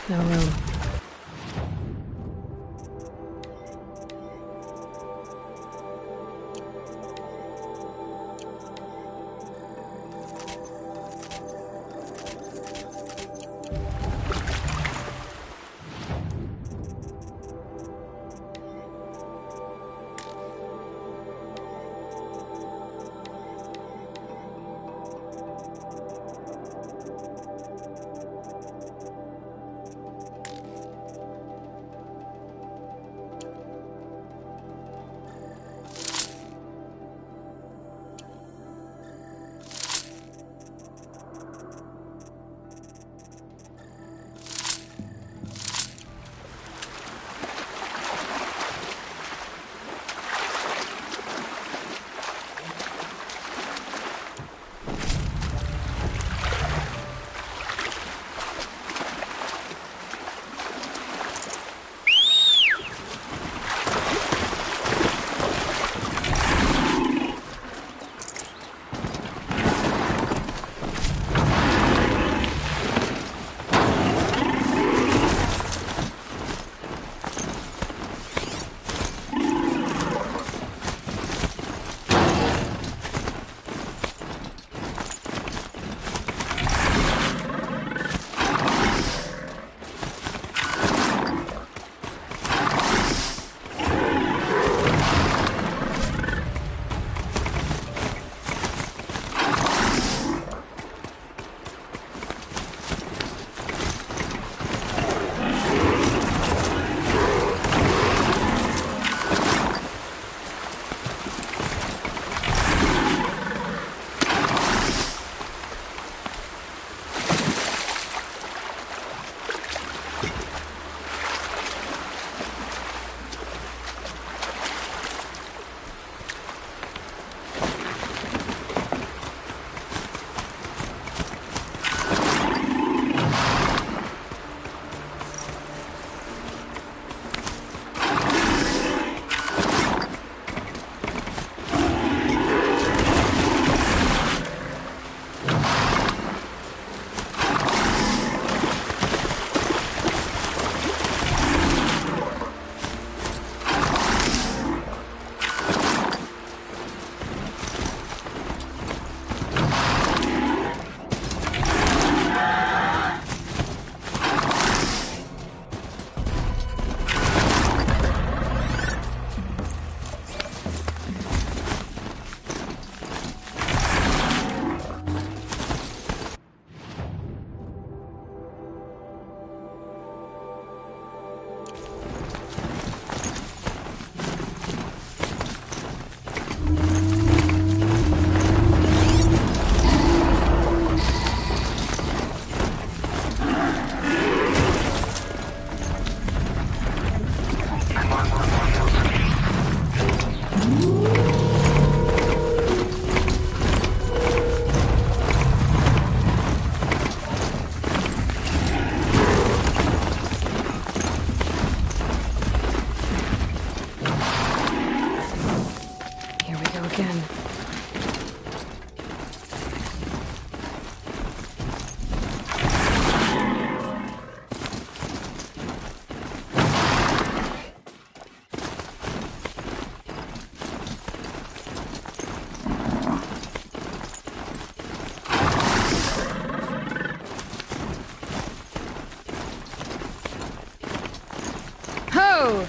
No room. Ho!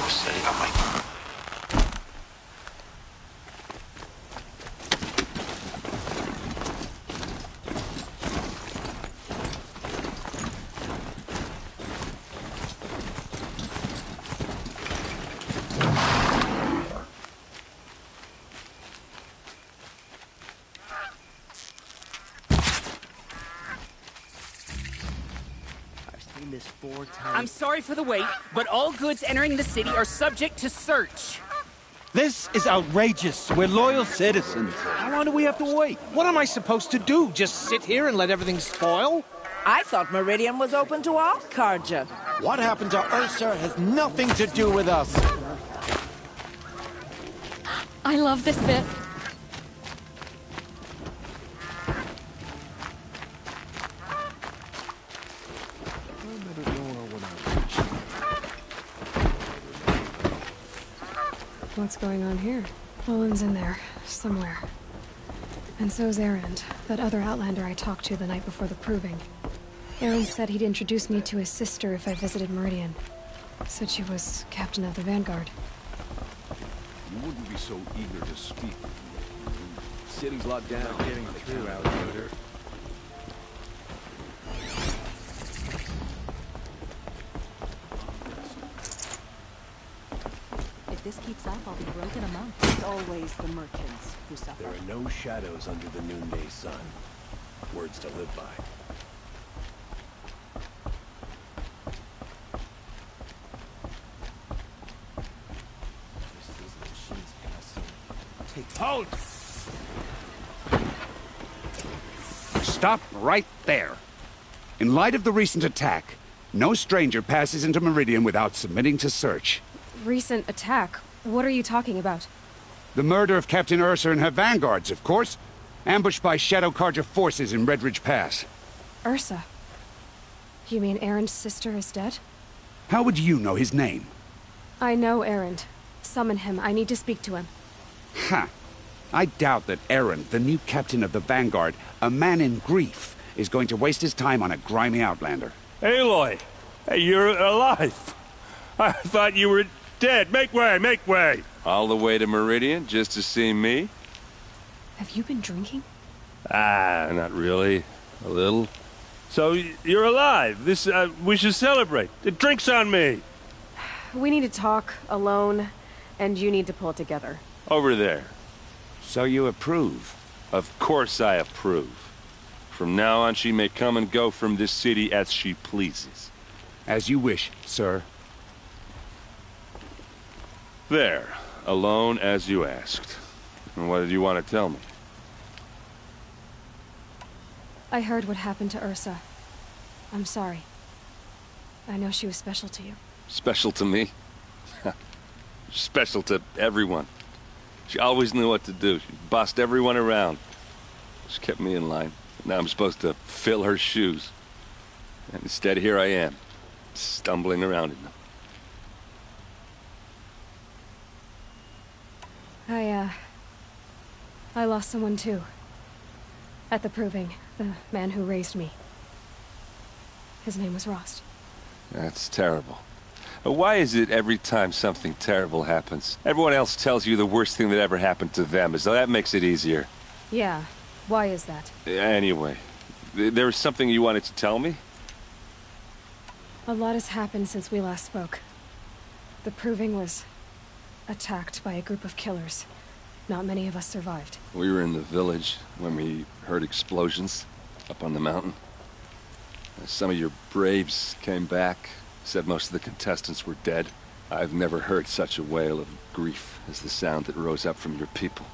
setting up my... This 4 times. I'm sorry for the wait, but all goods entering the city are subject to search. This is outrageous. We're loyal citizens. How long do we have to wait? What am I supposed to do? Just sit here and let everything spoil? I thought Meridian was open to all Carja. What happened to Ursa has nothing to do with us. I love this bit. What's going on here? Olin's in there, somewhere. And so's Erend, that other Outlander I talked to the night before the proving. Erend said he'd introduce me to his sister if I visited Meridian. Said she was captain of the Vanguard. You wouldn't be so eager to speak. City's locked down. Getting through, Outlander. If this keeps up, I'll be broke in a month. It's always the merchants who suffer. There are no shadows under the noonday sun. Words to live by. Halt! Stop right there. In light of the recent attack, no stranger passes into Meridian without submitting to search. Recent attack? What are you talking about? The murder of Captain Ursa and her vanguards, of course. Ambushed by Shadow Carja forces in Redridge Pass. Ursa? You mean Erend's sister is dead? How would you know his name? I know Erend. Summon him. I need to speak to him. Ha! I doubt that Erend, the new captain of the Vanguard, a man in grief, is going to waste his time on a grimy outlander. Aloy! Hey, you're alive! I thought you were dead. Make way, make way! All the way to Meridian just to see me? Have you been drinking? Ah, not really. A little. So, you're alive. We should celebrate. The drink's on me! We need to talk, alone, and you need to pull it together. Over there. So you approve? Of course I approve. From now on, she may come and go from this city as she pleases. As you wish, sir. There. Alone as you asked. And what did you want to tell me? I heard what happened to Ursa. I'm sorry. I know she was special to you. Special to me? Special to everyone. She always knew what to do. She bossed everyone around. She kept me in line. Now I'm supposed to fill her shoes. And instead, here I am, stumbling around in them. I lost someone too. At the proving, the man who raised me. His name was Rost. That's terrible. Why is it every time something terrible happens, everyone else tells you the worst thing that ever happened to them, as though that makes it easier? Yeah. Why is that? Anyway, there was something you wanted to tell me? A lot has happened since we last spoke. The proving was attacked by a group of killers. Not many of us survived. We were in the village when we heard explosions up on the mountain. Some of your braves came back, said most of the contestants were dead. I've never heard such a wail of grief as the sound that rose up from your people.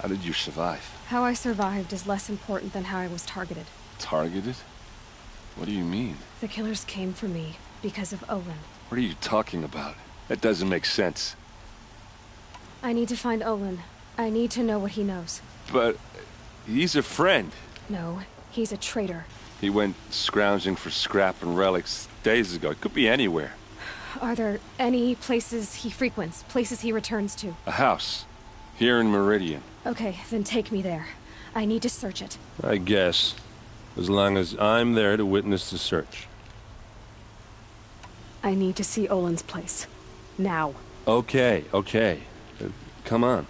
How did you survive? How I survived is less important than how I was targeted. Targeted? What do you mean? The killers came for me because of Olin. What are you talking about? That doesn't make sense. I need to find Olin. I need to know what he knows. But he's a friend. No, he's a traitor. He went scrounging for scrap and relics days ago. It could be anywhere. Are there any places he frequents? Places he returns to? A house. Here in Meridian. Okay, then take me there. I need to search it. I guess. As long as I'm there to witness the search. I need to see Olin's place. Now. Okay. Come on.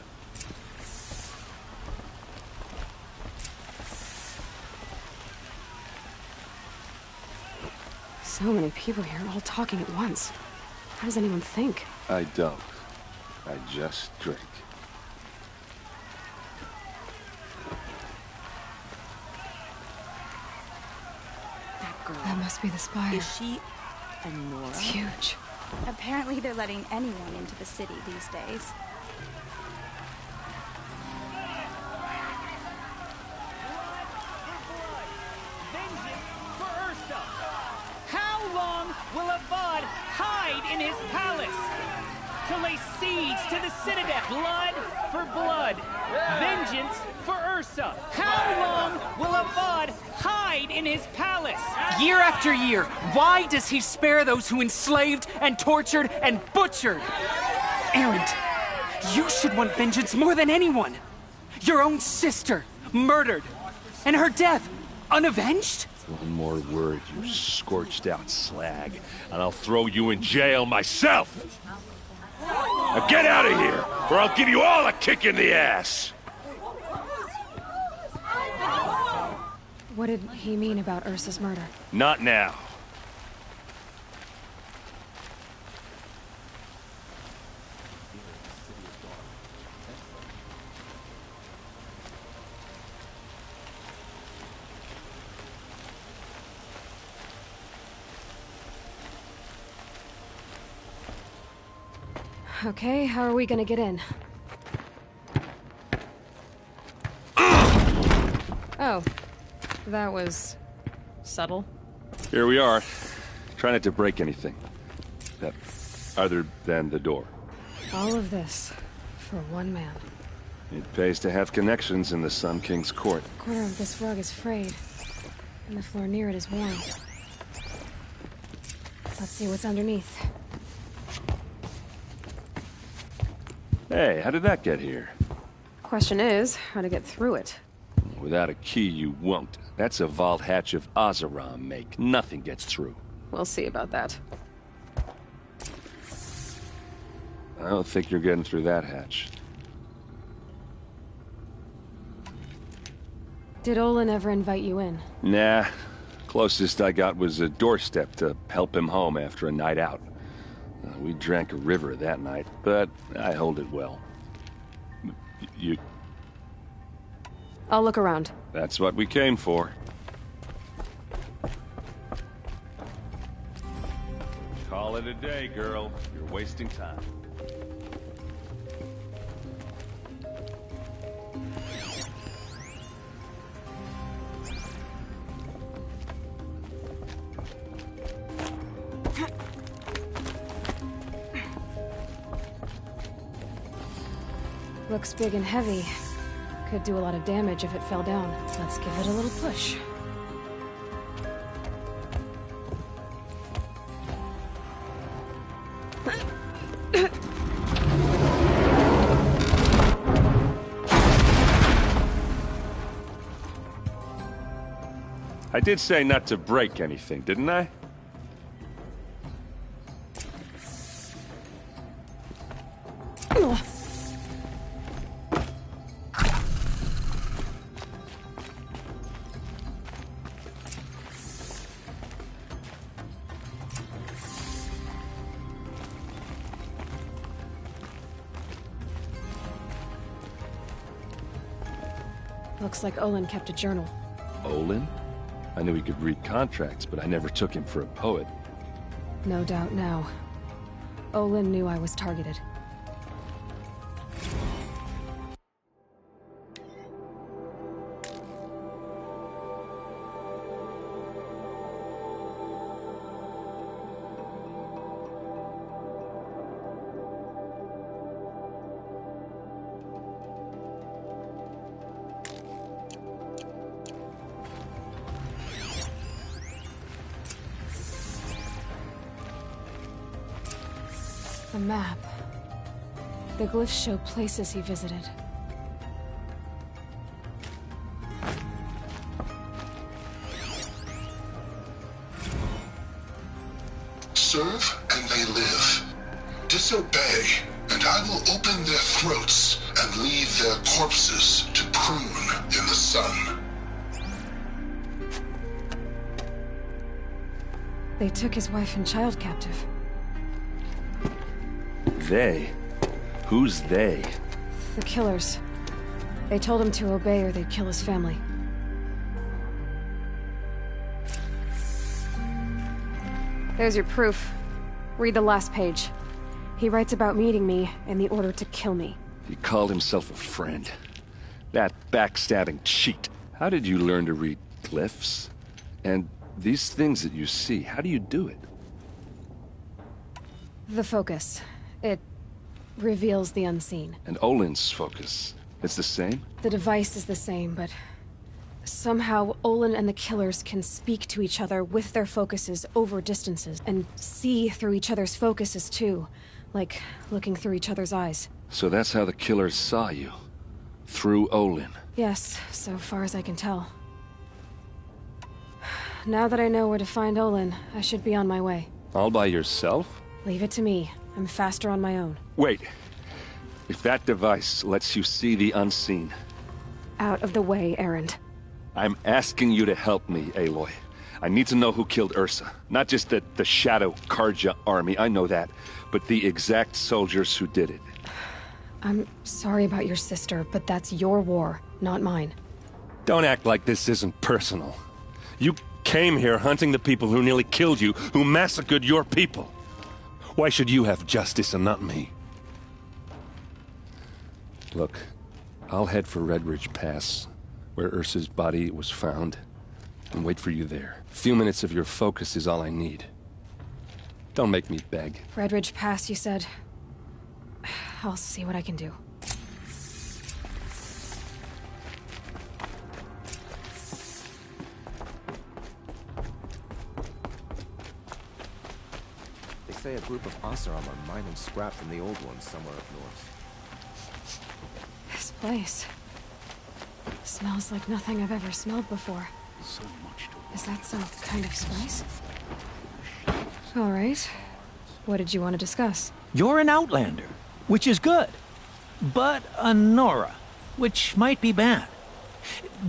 So many people here, all talking at once. How does anyone think? I don't. I just drink. That girl. That must be the spire. Is she a Nora? It's huge. Apparently they're letting anyone into the city these days. How long will Avad hide in his palace? To lay siege to the citadel. Blood for blood. Vengeance for Ursa. How long will Avad hide in his palace? Year after year, why does he spare those who enslaved and tortured and butchered? Erend, you should want vengeance more than anyone. Your own sister, murdered. And her death, unavenged? One more word, you scorched out slag, and I'll throw you in jail myself! Now get out of here, or I'll give you all a kick in the ass! What did he mean about Ursa's murder? Not now. Okay, how are we gonna get in? Oh, that was subtle. Here we are. Try not to break anything. Other than the door. All of this for one man. It pays to have connections in the Sun King's court. A corner of this rug is frayed, and the floor near it is worn. Let's see what's underneath. Hey, how did that get here? Question is, how to get through it. Without a key, you won't. That's a vault hatch of Oseram make. Nothing gets through. We'll see about that. I don't think you're getting through that hatch. Did Olin ever invite you in? Nah. Closest I got was a doorstep to help him home after a night out. We drank a river that night, but I hold it well. You... I'll look around. That's what we came for. Call it a day, girl. You're wasting time. Looks big and heavy. Could do a lot of damage if it fell down. Let's give it a little push. I did say not to break anything, didn't I? Looks like Olin kept a journal. Olin? I knew he could read contracts, but I never took him for a poet. No doubt now. Olin knew I was targeted. A map. The glyphs show places he visited. Serve and they live. disobey, and I will open their throats and leave their corpses to prune in the sun. They took his wife and child captive. They? Who's they? The killers. They told him to obey or they'd kill his family. There's your proof. Read the last page. He writes about meeting me and the order to kill me. He called himself a friend. That backstabbing cheat. How did you learn to read glyphs? And these things that you see, how do you do it? The focus. It reveals the unseen. And Olin's focus, it's the same? The device is the same, but somehow Olin and the killers can speak to each other with their focuses over distances, and see through each other's focuses too, like looking through each other's eyes. So that's how the killers saw you? Through Olin? Yes, so far as I can tell. Now that I know where to find Olin, I should be on my way. All by yourself? Leave it to me. I'm faster on my own. Wait. If that device lets you see the unseen... Out of the way, Erend. I'm asking you to help me, Aloy. I need to know who killed Ursa. Not just the Shadow Carja army, I know that, but the exact soldiers who did it. I'm sorry about your sister, but that's your war, not mine. Don't act like this isn't personal. You came here hunting the people who nearly killed you, who massacred your people. Why should you have justice and not me? Look, I'll head for Redridge Pass, where Ursa's body was found, and wait for you there. A few minutes of your focus is all I need. Don't make me beg. Redridge Pass, you said? I'll see what I can do. They say a group of Oseram are mining scrap from the old ones somewhere up north. This place smells like nothing I've ever smelled before. So much to... Is that some kind of spice? All right. What did you want to discuss? You're an Outlander, which is good. But a Nora, which might be bad.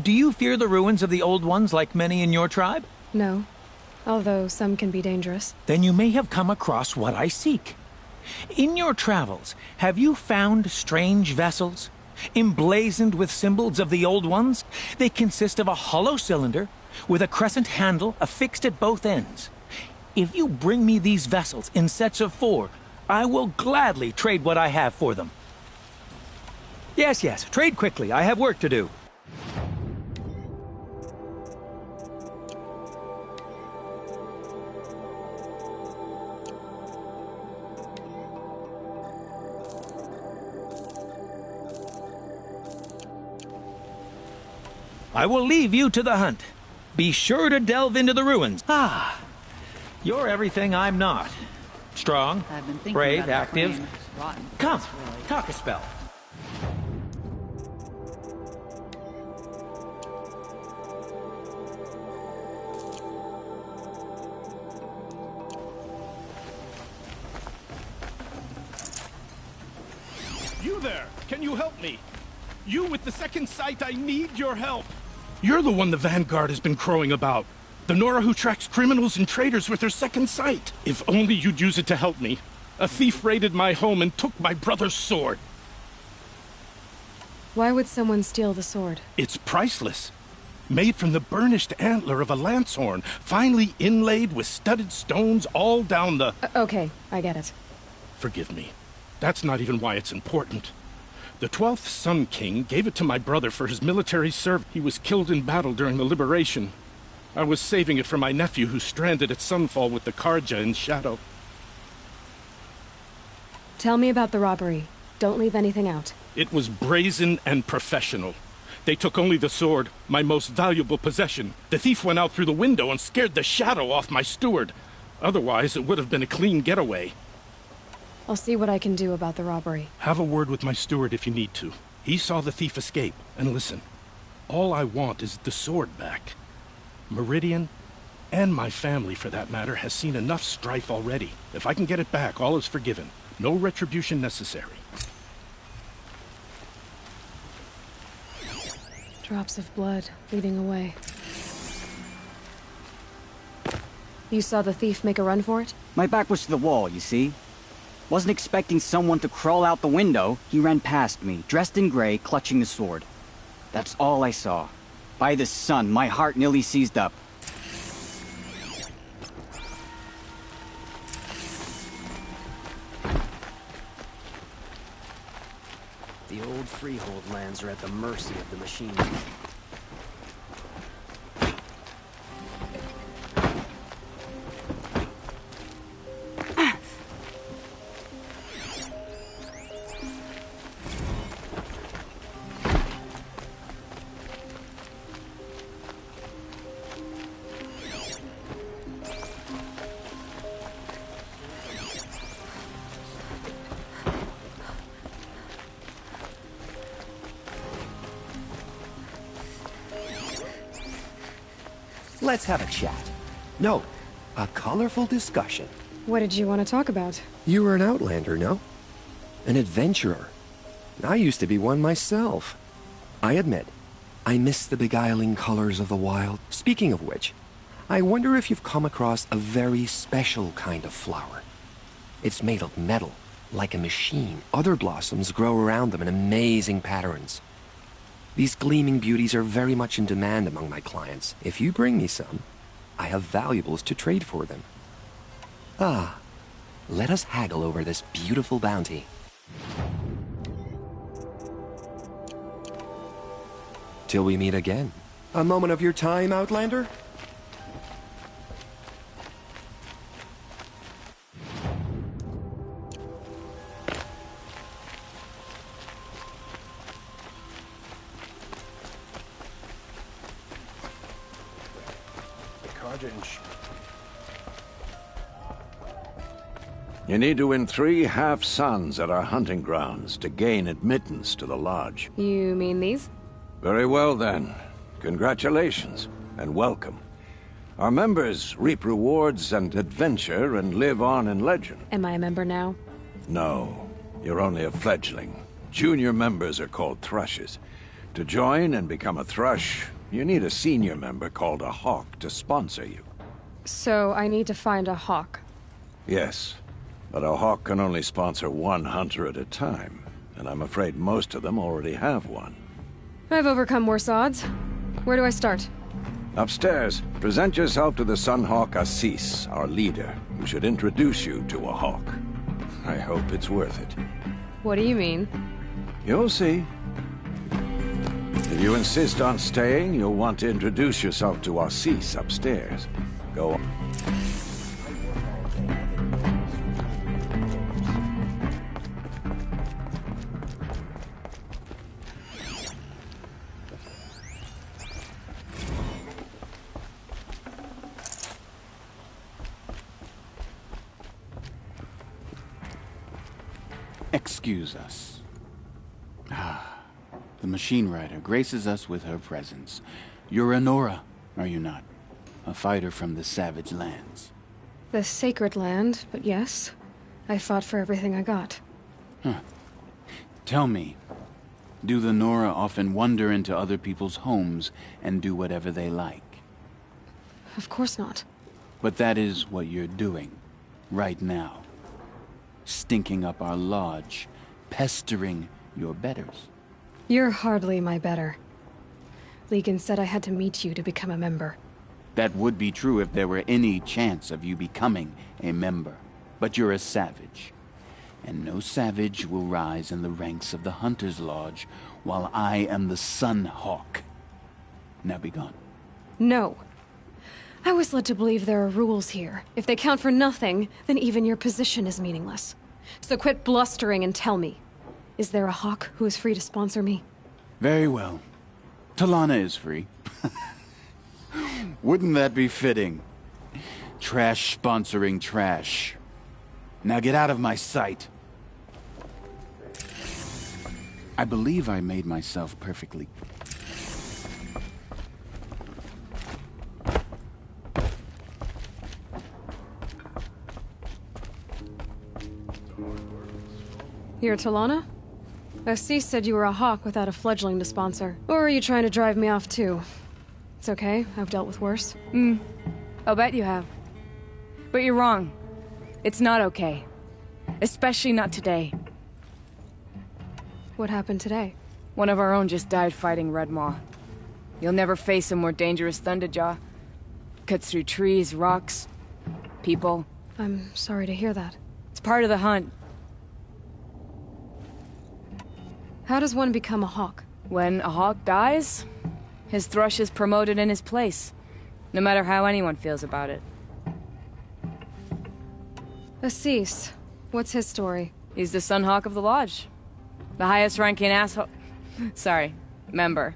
Do you fear the ruins of the Old Ones like many in your tribe? No. Although some can be dangerous. Then you may have come across what I seek. In your travels, have you found strange vessels? Emblazoned with symbols of the Old Ones? They consist of a hollow cylinder with a crescent handle affixed at both ends. If you bring me these vessels in sets of 4, I will gladly trade what I have for them. Yes, trade quickly. I have work to do. I will leave you to the hunt. Be sure to delve into the ruins. Ah, you're everything I'm not. Strong, brave, active. Come, talk a spell. You there! Can you help me? You with the second sight, I need your help! You're the one the Vanguard has been crowing about. The Nora who tracks criminals and traitors with her second sight. If only you'd use it to help me. A thief raided my home and took my brother's sword. Why would someone steal the sword? It's priceless. Made from the burnished antler of a lancehorn, finely inlaid with studded stones all down the... Okay, I get it. Forgive me. That's not even why it's important. The 12th Sun King gave it to my brother for his military service. He was killed in battle during the Liberation. I was saving it for my nephew who's stranded at Sunfall with the Carja in Shadow. Tell me about the robbery. Don't leave anything out. It was brazen and professional. They took only the sword, my most valuable possession. The thief went out through the window and scared the shadow off my steward. Otherwise, it would have been a clean getaway. I'll see what I can do about the robbery. Have a word with my steward if you need to. He saw the thief escape. And listen, all I want is the sword back. Meridian, and my family for that matter, has seen enough strife already. If I can get it back, all is forgiven. No retribution necessary. Drops of blood leading away. You saw the thief make a run for it? My back was to the wall, you see? Wasn't expecting someone to crawl out the window. He ran past me, dressed in gray, clutching the sword. That's all I saw. By the sun, my heart nearly seized up. The old freehold lands are at the mercy of the machine. Let's have a chat. No, a colorful discussion. What did you want to talk about? You were an outlander, no? An adventurer. I used to be one myself. I admit, I miss the beguiling colors of the wild. Speaking of which, I wonder if you've come across a very special kind of flower. It's made of metal, like a machine. Other blossoms grow around them in amazing patterns. These gleaming beauties are very much in demand among my clients. If you bring me some, I have valuables to trade for them. Ah, let us haggle over this beautiful bounty. Till we meet again. A moment of your time, Outlander? You need to win 3 half-suns at our hunting grounds to gain admittance to the lodge. You mean these? Very well, then. Congratulations, and welcome. Our members reap rewards and adventure and live on in legend. Am I a member now? No, you're only a fledgling. Junior members are called thrushes. To join and become a thrush, you need a senior member called a hawk to sponsor you. So I need to find a hawk. Yes. But a hawk can only sponsor 1 hunter at a time, and I'm afraid most of them already have one. I've overcome worse odds. Where do I start? Upstairs, present yourself to the Sunhawk Assis, our leader, who should introduce you to a hawk. I hope it's worth it. What do you mean? You'll see. If you insist on staying, you'll want to introduce yourself to Assis upstairs. Go on. Excuse us. The Machine Rider graces us with her presence. You're a Nora, are you not? A fighter from the Savage Lands. The Sacred Land, but yes. I fought for everything I got. Huh. Tell me, do the Nora often wander into other people's homes and do whatever they like? Of course not. But that is what you're doing, right now. Stinking up our lodge, pestering your betters. You're hardly my better. Legan said I had to meet you to become a member. That would be true if there were any chance of you becoming a member. But you're a savage. And no savage will rise in the ranks of the Hunter's Lodge while I am the Sunhawk. Now be gone. No. I was led to believe there are rules here. If they count for nothing, then even your position is meaningless. So quit blustering and tell me. Is there a hawk who is free to sponsor me? Very well. Talana is free. Wouldn't that be fitting? Trash sponsoring trash. Now get out of my sight. I believe I made myself perfectly. Here, Talana? Assis said you were a hawk without a fledgling to sponsor. Or are you trying to drive me off too? It's okay, I've dealt with worse. I'll bet you have. But you're wrong. It's not okay. Especially not today. What happened today? One of our own just died fighting Redmaw. You'll never face a more dangerous Thunderjaw. Cuts through trees, rocks, people. I'm sorry to hear that. It's part of the hunt. How does one become a hawk? When a hawk dies, his thrush is promoted in his place, no matter how anyone feels about it. Assis, what's his story? He's the Sun Hawk of the Lodge. The highest ranking asshole... member.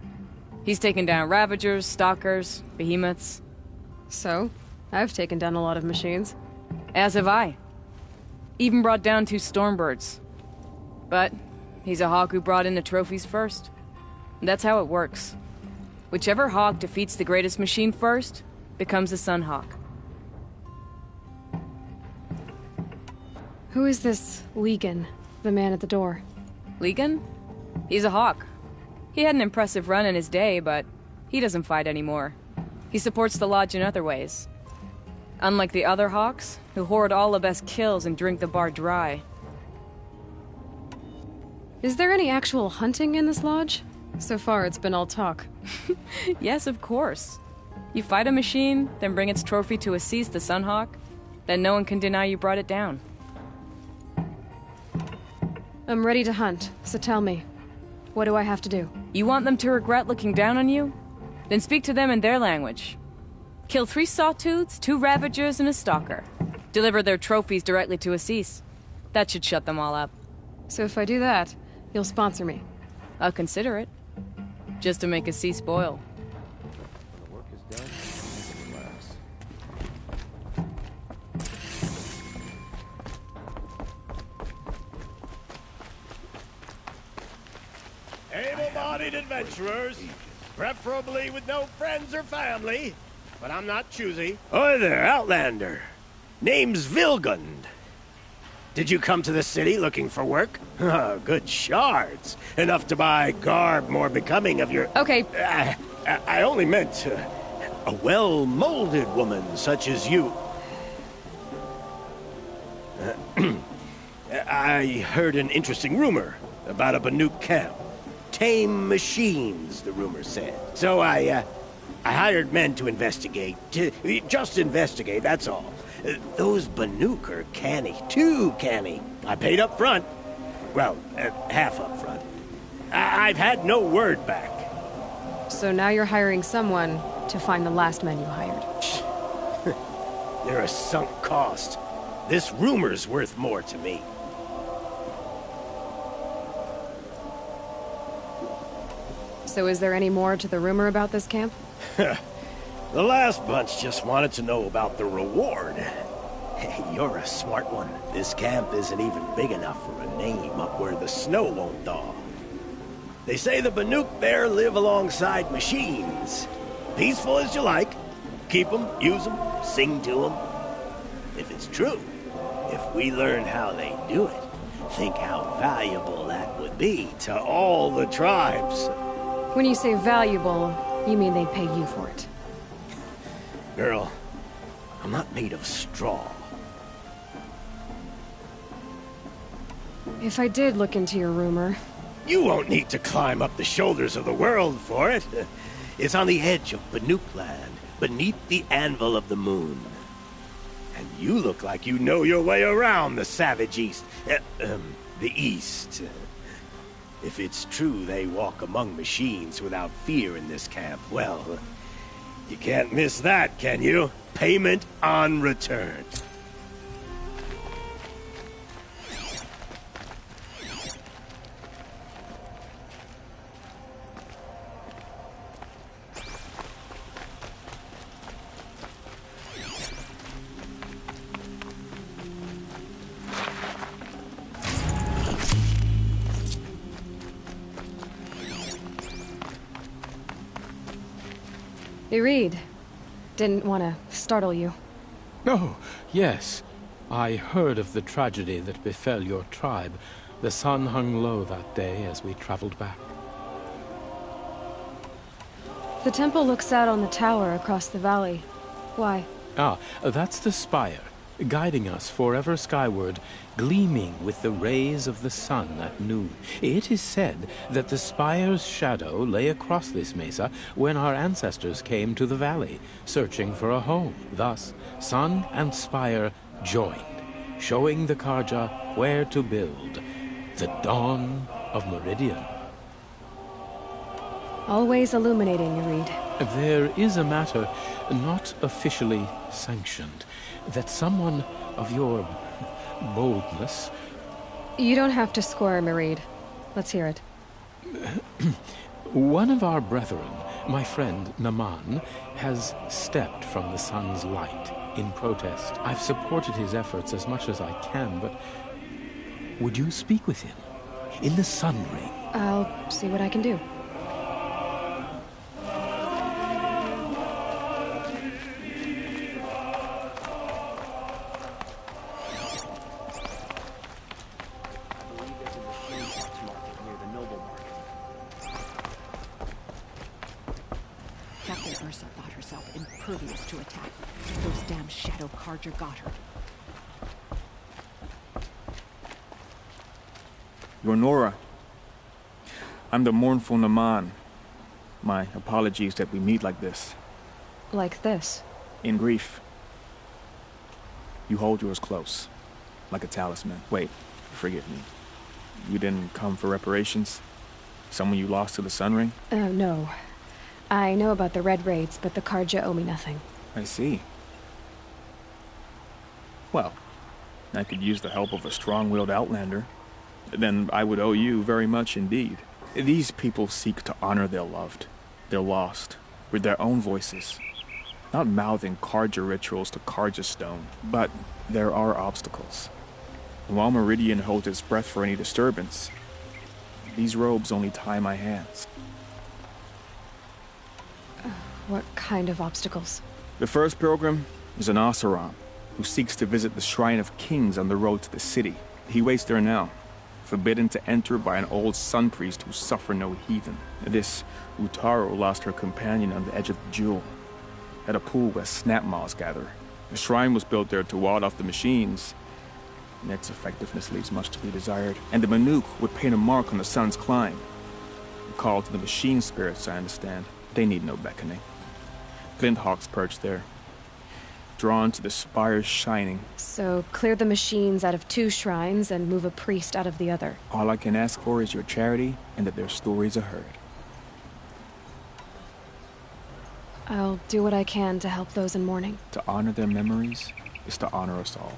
He's taken down Ravagers, Stalkers, Behemoths. So? I've taken down a lot of machines. As have I. Even brought down 2 Stormbirds. But he's a hawk who brought in the trophies first. That's how it works. Whichever hawk defeats the greatest machine first, becomes the Sun Hawk. Who is this Legan, the man at the door? Legan? He's a hawk. He had an impressive run in his day, but he doesn't fight anymore. He supports the Lodge in other ways. Unlike the other hawks, who hoard all the best kills and drink the bar dry. Is there any actual hunting in this lodge? So far, it's been all talk. Yes, of course. You fight a machine, then bring its trophy to Assis the Sunhawk, then no one can deny you brought it down. I'm ready to hunt, so tell me, what do I have to do? You want them to regret looking down on you? Then speak to them in their language. Kill 3 Sawtooths, 2 Ravagers, and a Stalker. Deliver their trophies directly to Assis. That should shut them all up. So if I do that, you'll sponsor me? I'll consider it. Just to make Assis boil. The work is done, you can relax. Able-bodied adventurers, preferably with no friends or family, but I'm not choosy. Oi there, Outlander. Name's Vilgund. Did you come to the city looking for work? Good shards. Enough to buy garb more becoming of your... Okay. I only meant a well-molded woman such as you. I heard an interesting rumor about a Banuk camp. Tame machines, the rumor said. So I hired men to investigate. Just investigate, that's all. Those Banuk are canny. Too canny. I paid up front. Well, half up front. I've had no word back. So now you're hiring someone to find the last men you hired. They're a sunk cost. This rumor's worth more to me. So is there any more to the rumor about this camp? The last bunch just wanted to know about the reward. Hey, you're a smart one. This camp isn't even big enough for a name up where the snow won't thaw. They say the Banuk there live alongside machines. Peaceful as you like. Keep them, use them, sing to them. If it's true, if we learn how they do it, think how valuable that would be to all the tribes. When you say valuable, you mean they'd pay you for it. Girl, I'm not made of straw. If I did look into your rumor... You won't need to climb up the shoulders of the world for it. It's on the edge of Banuk land, beneath the anvil of the moon. And you look like you know your way around the savage east. The east. If it's true they walk among machines without fear in this camp, well... You can't miss that, can you? Payment on return. Irid. Didn't want to startle you. Oh, yes. I heard of the tragedy that befell your tribe. The sun hung low that day as we traveled back. The temple looks out on the tower across the valley. Why? That's the spire, guiding us forever skyward, gleaming with the rays of the sun at noon. It is said that the spire's shadow lay across this mesa when our ancestors came to the valley, searching for a home. Thus, sun and spire joined, showing the Carja where to build. The dawn of Meridian. Always illuminating, you read. There is a matter not officially sanctioned, that someone of your boldness... You don't have to squirm, Mareed. Let's hear it. One of our brethren, my friend Naman, has stepped from the sun's light in protest. I've supported his efforts as much as I can, but would you speak with him in the Sun Ring? I'll see what I can do. Captain Ursa thought herself impervious to attack. Those damn Shadow Carja got her. You're Nora. I'm the mournful Naman. My apologies that we meet like this. Like this? In grief. You hold yours close, like a talisman. Wait, forgive me. You didn't come for reparations? Someone you lost to the Sun Ring? No. I know about the Red Raids, but the Carja owe me nothing. I see. Well, I could use the help of a strong-willed outlander. Then I would owe you very much indeed. These people seek to honor their loved, their lost, with their own voices. Not mouthing Carja rituals to Carja stone, but there are obstacles. And while Meridian holds its breath for any disturbance, these robes only tie my hands. What kind of obstacles? The first pilgrim is an Oseram, who seeks to visit the Shrine of Kings on the road to the city. He waits there now, forbidden to enter by an old sun priest who suffer no heathen. This Utaru lost her companion on the edge of the jewel, at a pool where snap moths gather. The shrine was built there to ward off the machines, and its effectiveness leaves much to be desired. And the Banuk would paint a mark on the sun's climb. A call to the machine spirits, I understand. They need no beckoning. Glinthawks perch there, drawn to the spire's shining. So, clear the machines out of 2 shrines and move a priest out of the other. All I can ask for is your charity and that their stories are heard. I'll do what I can to help those in mourning. To honor their memories is to honor us all.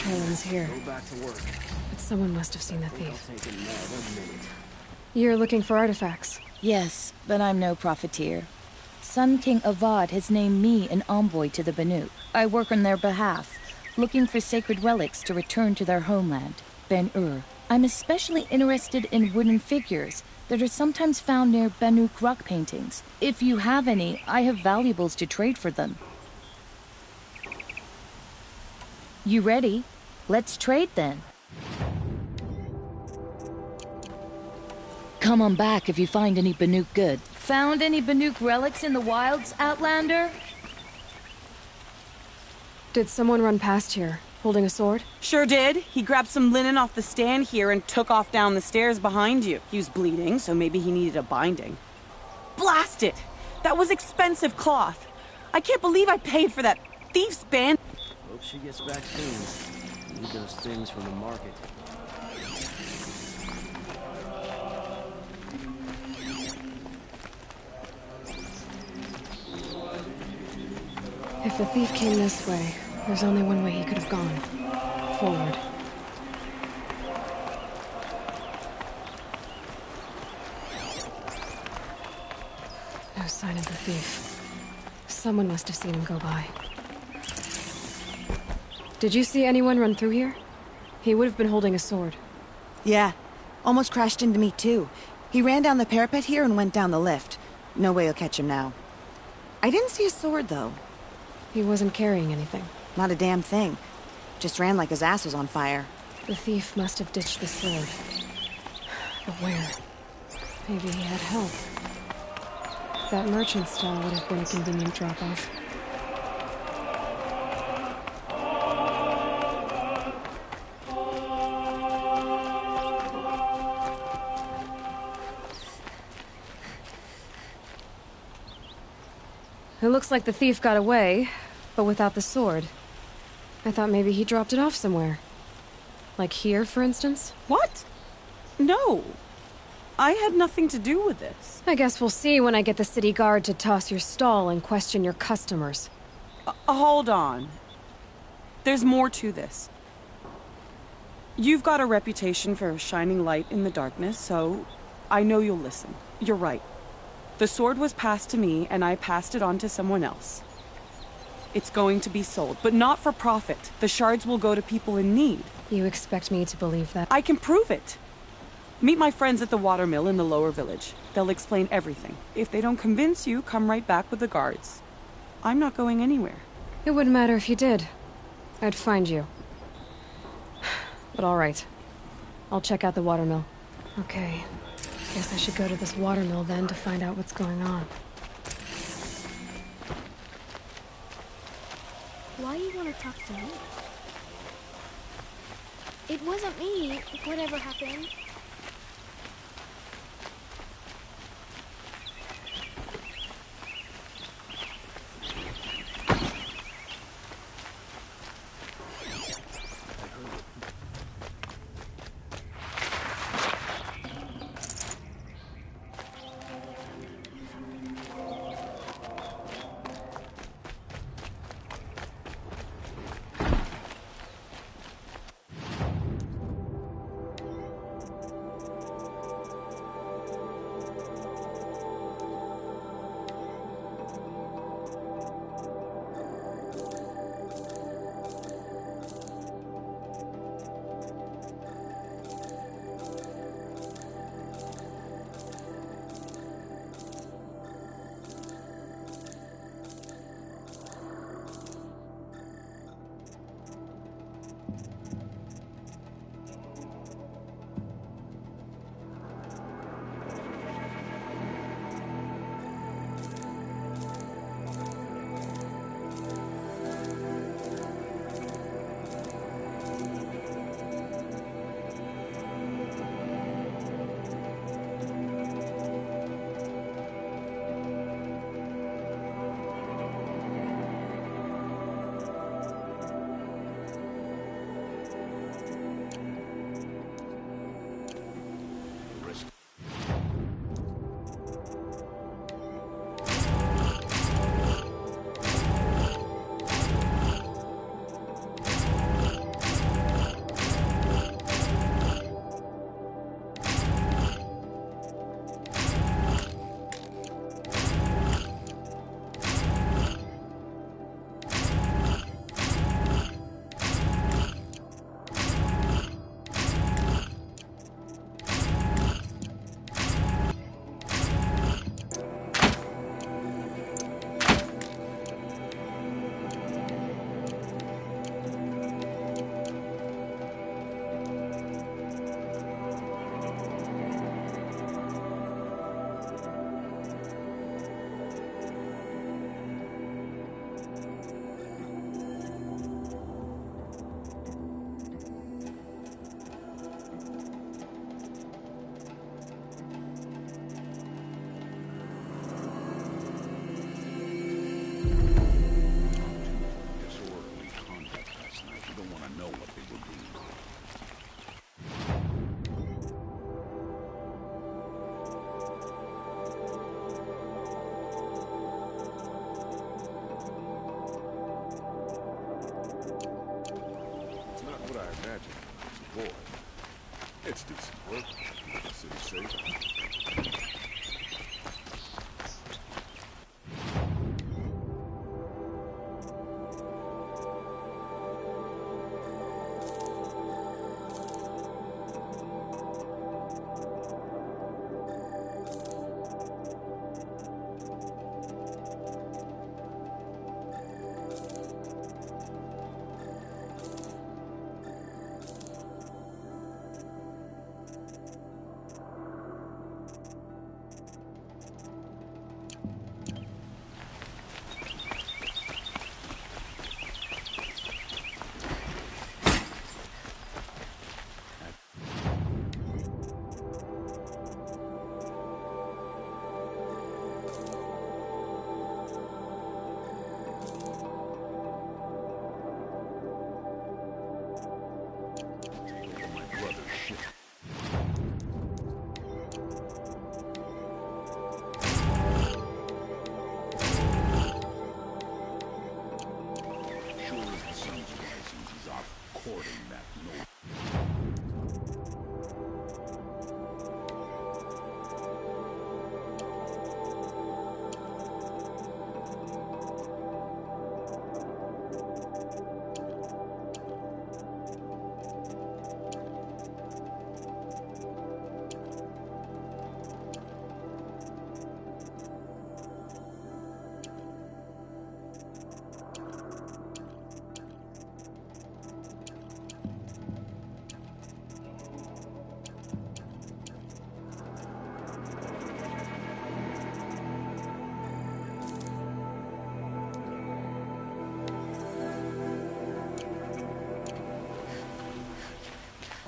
Traelin's here. Go back to work. But someone must have seen the thief. You're looking for artifacts? Yes, but I'm no profiteer. Sun King Avad has named me an envoy to the Banuk. I work on their behalf, looking for sacred relics to return to their homeland, Ben-Ur. I'm especially interested in wooden figures that are sometimes found near Banuk rock paintings. If you have any, I have valuables to trade for them. You ready? Let's trade then. Come on back if you find any Banuk good. Found any Banuk relics in the wilds, Outlander? Did someone run past here, holding a sword? Sure did. He grabbed some linen off the stand here and took off down the stairs behind you. He was bleeding, so maybe he needed a binding. Blast it! That was expensive cloth. I can't believe I paid for that thief's band. Hope she gets back soon. Need those things from the market. If the thief came this way, there's only one way he could have gone. Forward. No sign of the thief. Someone must have seen him go by. Did you see anyone run through here? He would have been holding a sword. Yeah. Almost crashed into me, too. He ran down the parapet here and went down the lift. No way you'll catch him now. I didn't see a sword, though. He wasn't carrying anything. Not a damn thing. Just ran like his ass was on fire. The thief must have ditched the sword. But where? Maybe he had help. That merchant stall would have been a convenient drop-off. It looks like the thief got away, but without the sword. I thought maybe he dropped it off somewhere. Like here, for instance? What? No. I had nothing to do with this. I guess we'll see when I get the city guard to toss your stall and question your customers. Hold on. There's more to this. You've got a reputation for shining light in the darkness, so I know you'll listen. You're right. The sword was passed to me, and I passed it on to someone else. It's going to be sold, but not for profit. The shards will go to people in need. You expect me to believe that? I can prove it. Meet my friends at the watermill in the lower village. They'll explain everything. If they don't convince you, come right back with the guards. I'm not going anywhere. It wouldn't matter if you did. I'd find you. But all right. I'll check out the watermill. Okay. Guess I should go to this watermill then to find out what's going on. Why do you want to talk to me? It wasn't me, whatever happened. It's decent work. Keep the city safe.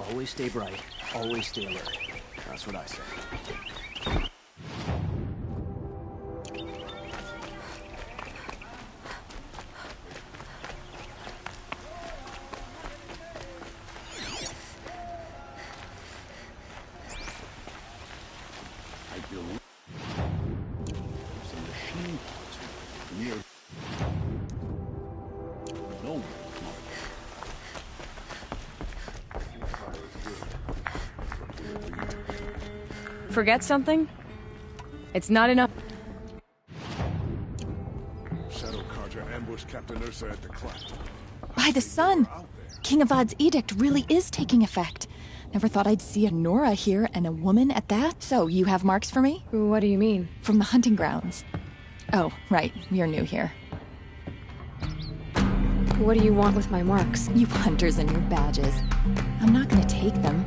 Always stay bright. Always stay alert. That's what I say. I believe there's a machine parts near. No. Forget something? It's not enough. Shadow Carja ambushed Captain Ursa at the cleft. By the sun! King Avad's edict really is taking effect. Never thought I'd see a Nora here, and a woman at that. So, you have marks for me? What do you mean? From the hunting grounds. Oh, right. You're new here. What do you want with my marks? You hunters and your badges. I'm not gonna take them.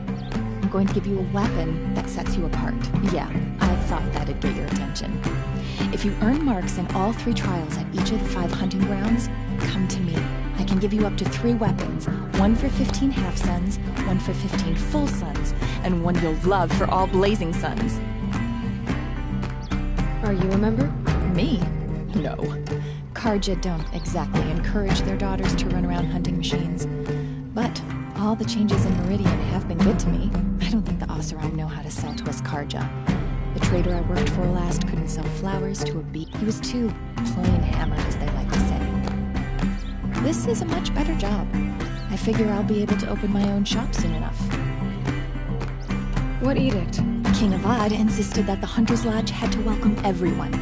I'm going to give you a weapon that sets you apart. Yeah, I thought that'd get your attention. If you earn marks in all 3 trials at each of the 5 hunting grounds, come to me. I can give you up to 3 weapons. 1 for 15 half-suns, 1 for 15 full suns, and 1 you'll love for all blazing suns. Are you a member? Me? No. Carja don't exactly encourage their daughters to run around hunting machines. But all the changes in Meridian have been good to me. I don't think the Oseram know how to sell to us Carja. The trader I worked for last couldn't sell flowers to a bee. He was too plain hammered, as they like to say. This is a much better job. I figure I'll be able to open my own shop soon enough. What edict? King Avad insisted that the Hunter's Lodge had to welcome everyone.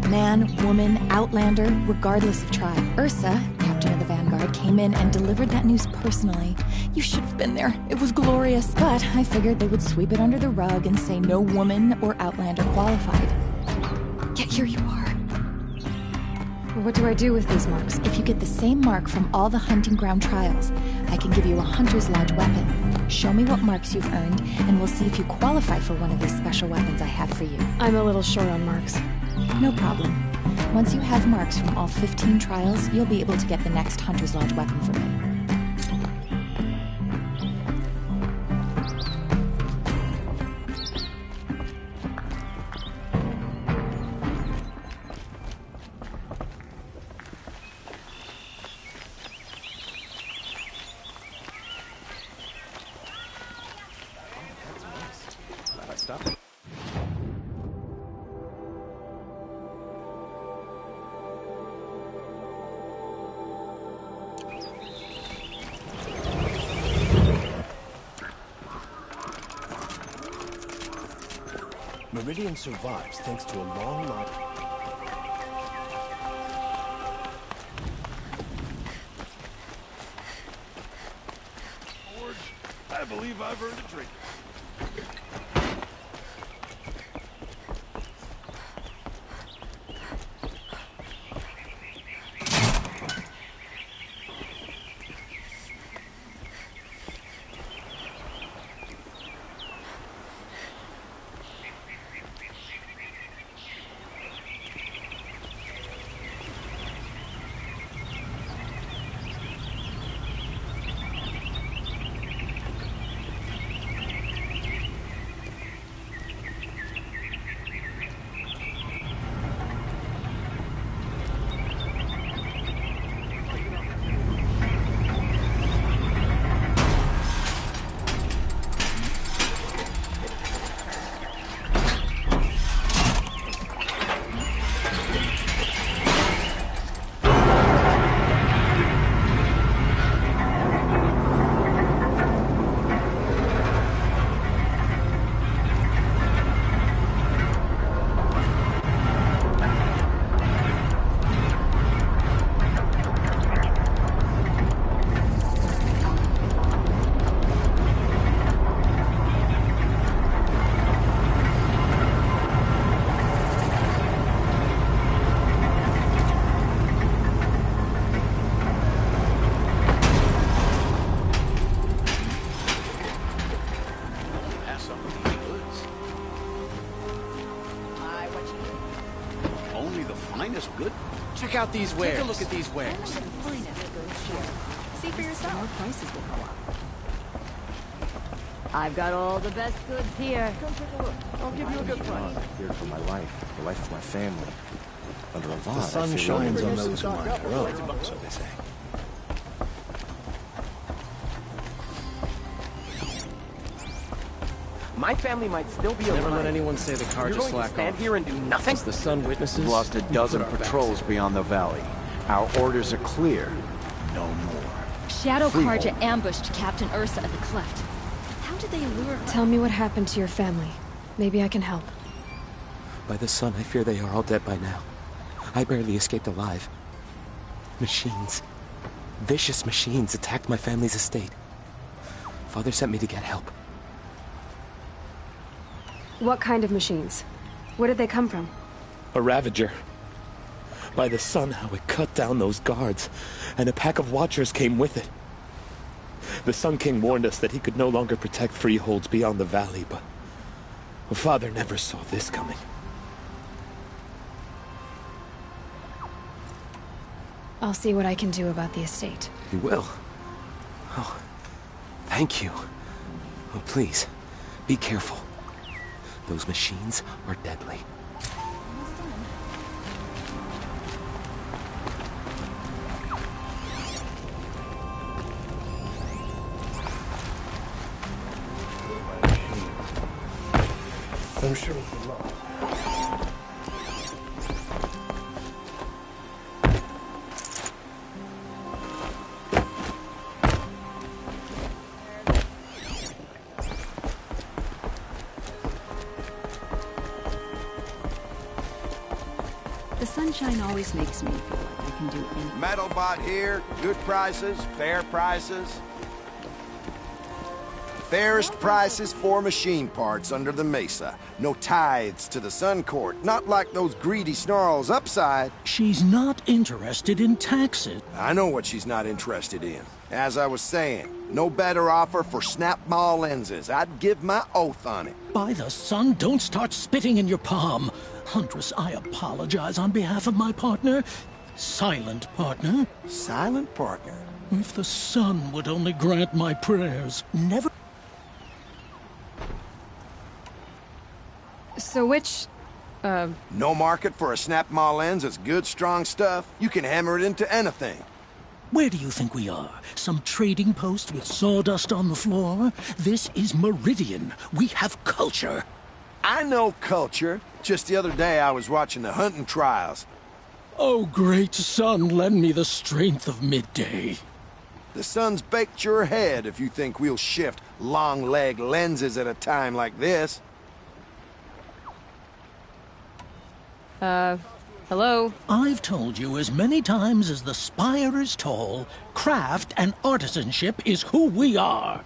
Man, woman, outlander, regardless of tribe. Ursa, captain of the Vanguard, came in and delivered that news personally. You should have been there. It was glorious. But I figured they would sweep it under the rug and say no woman or outlander qualified. Yet here you are. What do I do with these marks? If you get the same mark from all the hunting ground trials, I can give you a Hunter's Lodge weapon. Show me what marks you've earned, and we'll see if you qualify for one of these special weapons I have for you. I'm a little short on marks. No problem. Once you have marks from all 15 trials, you'll be able to get the next Hunter's Lodge weapon from me. Glad I stopped. Meridian survives thanks to a long line. I believe I've earned a drink. Check out these wares. Take a look at these wares. See for yourself. More prices will go up. I've got all the best goods here. Come take a look. I'll give you a good price. I feared for my life, the life of my family. Under Avad, The sun shines on those who are heroic, so they say. My family might still be alive. Never let anyone say the car just slack stand off. here and do nothing? As the sun witnesses, We've lost a dozen patrols beyond the valley. Our orders are clear. No more. Shadow Freehold. Carja ambushed Captain Ursa at the cleft. How did they lure her? Tell me what happened to your family. Maybe I can help. By the sun, I fear they are all dead by now. I barely escaped alive. Machines. Vicious machines attacked my family's estate. Father sent me to get help. What kind of machines? Where did they come from? A Ravager. By the sun, how it cut down those guards, and a pack of Watchers came with it. The Sun King warned us that he could no longer protect freeholds beyond the valley, but Father never saw this coming. I'll see what I can do about the estate. You will? Oh, thank you. Oh, please, be careful. Those machines are deadly. I'm sure it's a lot. The sunshine always makes me feel like I can do anything. Metalbot here. Good prices, fair prices. Fairest prices for machine parts under the mesa. No tithes to the Sun Court. Not like those greedy snarls upside. She's not interested in taxes. I know what she's not interested in. As I was saying, no better offer for snap-maw lenses. I'd give my oath on it. By the sun, don't start spitting in your palm. Huntress, I apologize on behalf of my partner. Silent partner. Silent partner? If the sun would only grant my prayers. Never... So which, No market for a snap-maw lens that's good, strong stuff. You can hammer it into anything. Where do you think we are? Some trading post with sawdust on the floor? This is Meridian. We have culture. I know culture. Just the other day I was watching the hunting trials. Oh, great sun, lend me the strength of midday. The sun's baked your head if you think we'll shift long-leg lenses at a time like this. Hello? I've told you as many times as the spire is tall, craft and artisanship is who we are.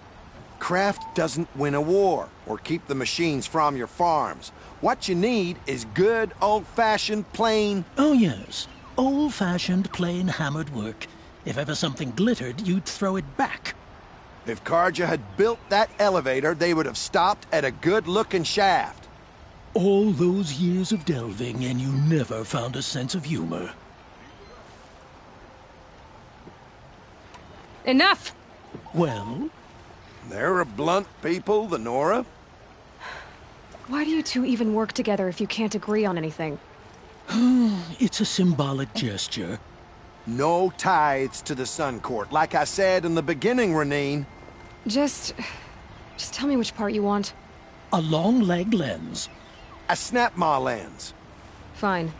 Craft doesn't win a war or keep the machines from your farms. What you need is good, old-fashioned, plain... Oh, yes. Old-fashioned, plain hammered work. If ever something glittered, you'd throw it back. If Carja had built that elevator, they would have stopped at a good-looking shaft. All those years of delving, and you never found a sense of humor. Enough! Well? They're a blunt people, the Nora. Why do you two even work together if you can't agree on anything? It's a symbolic gesture. No tithes to the Sun Court, like I said in the beginning, Renine. Just tell me which part you want. A long leg lens. A snap-maw lens. Fine.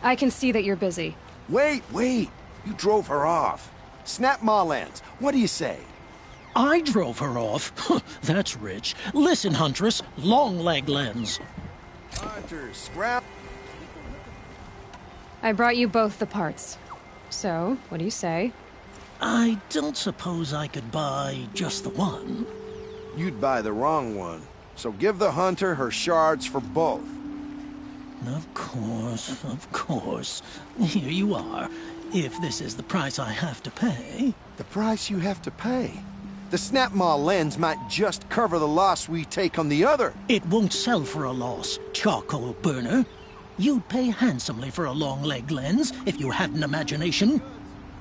I can see that you're busy. Wait! You drove her off. Snap-maw lens, what do you say? I drove her off? That's rich. Listen, Huntress, long leg lens. Hunter, scrap. I brought you both the parts. So, what do you say? I don't suppose I could buy just the one. You'd buy the wrong one. So give the hunter her shards for both. Of course. Here you are. If this is the price I have to pay... The price you have to pay? The snap-maw lens might just cover the loss we take on the other. It won't sell for a loss, charcoal burner. You'd pay handsomely for a long leg lens if you had an imagination.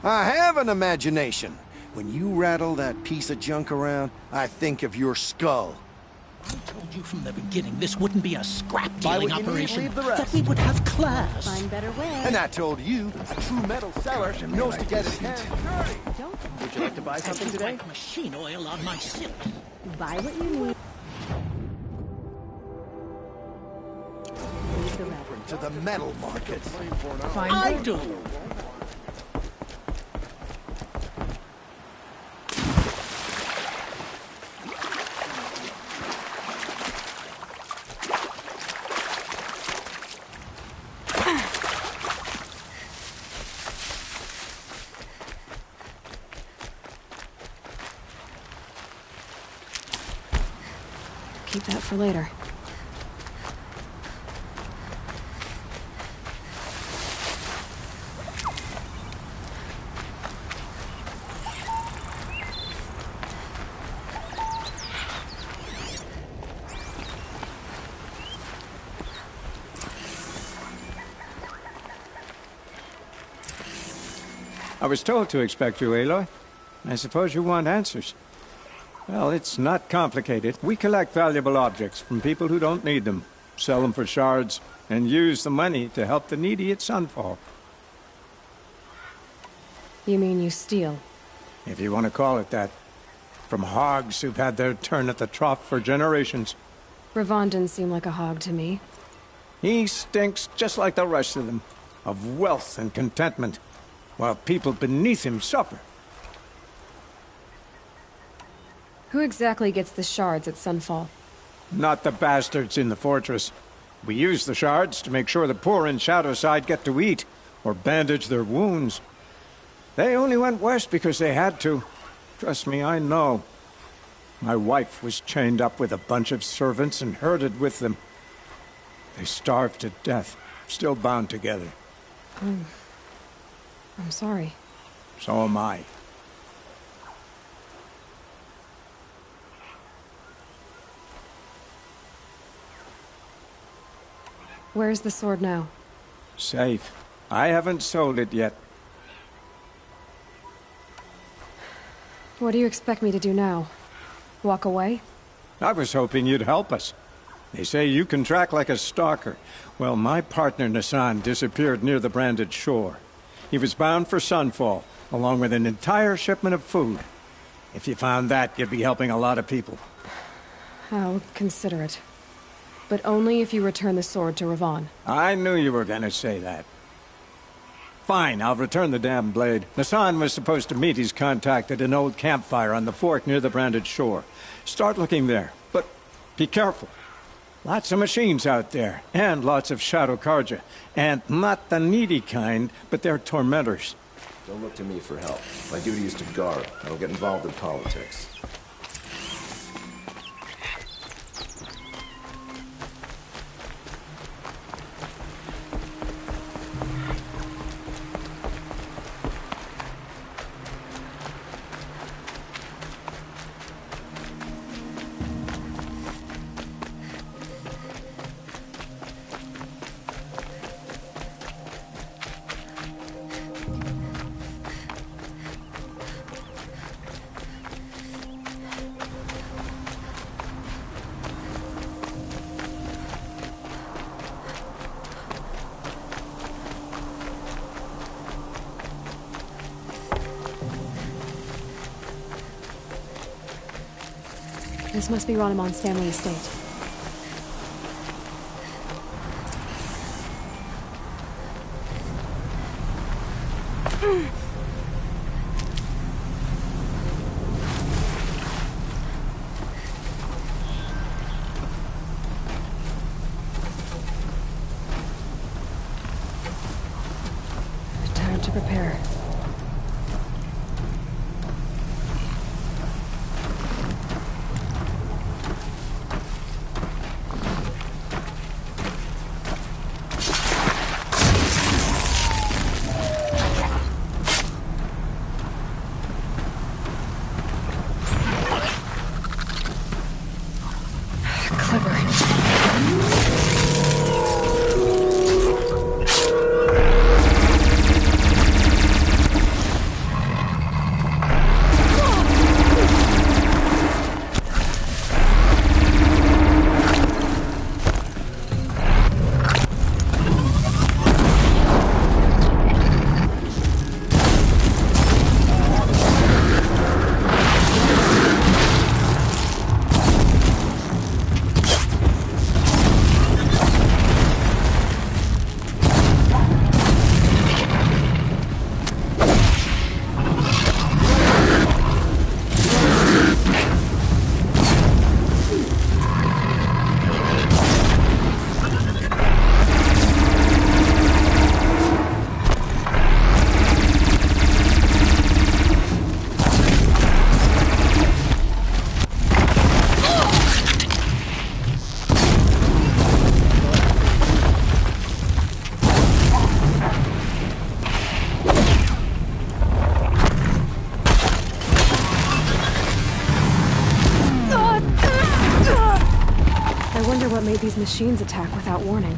I have an imagination. When you rattle that piece of junk around, I think of your skull. I told you from the beginning this wouldn't be a scrap-dealing operation, leave the rest. that we would have class. Find better ways. And I told you, a true metal seller knows to get his hands dirty. Would you like to buy something today? Like machine oil on my silk. Buy what you need. Leave the rest. To the metal market. I do. Keep that for later. I was told to expect you, Aloy. I suppose you want answers. Well, it's not complicated. We collect valuable objects from people who don't need them, sell them for shards, and use the money to help the needy at Sunfall. You mean you steal? If you want to call it that. From hogs who've had their turn at the trough for generations. Ravon didn't seem like a hog to me. He stinks just like the rest of them, of wealth and contentment, while people beneath him suffer. Who exactly gets the shards at Sunfall? Not the bastards in the fortress. We use the shards to make sure the poor in Shadowside get to eat, or bandage their wounds. They only went west because they had to. Trust me, I know. My wife was chained up with a bunch of servants and herded with them. They starved to death, still bound together. I'm sorry. So am I. Where's the sword now? Safe. I haven't sold it yet. What do you expect me to do now? Walk away? I was hoping you'd help us. They say you can track like a stalker. Well, my partner Nassan disappeared near the Branded Shore. He was bound for Sunfall, along with an entire shipment of food. If you found that, you'd be helping a lot of people. I'll consider it. But only if you return the sword to Ravon. I knew you were gonna say that. Fine, I'll return the damn blade. Nassan was supposed to meet his contact at an old campfire on the fork near the Branded Shore. Start looking there, but be careful. Lots of machines out there, and lots of Shadow Karja. And not the needy kind, but they're tormentors. Don't look to me for help. My duty is to guard. I don't get involved in politics. This must be Ranamon's family estate. Time to prepare. What made these machines attack without warning?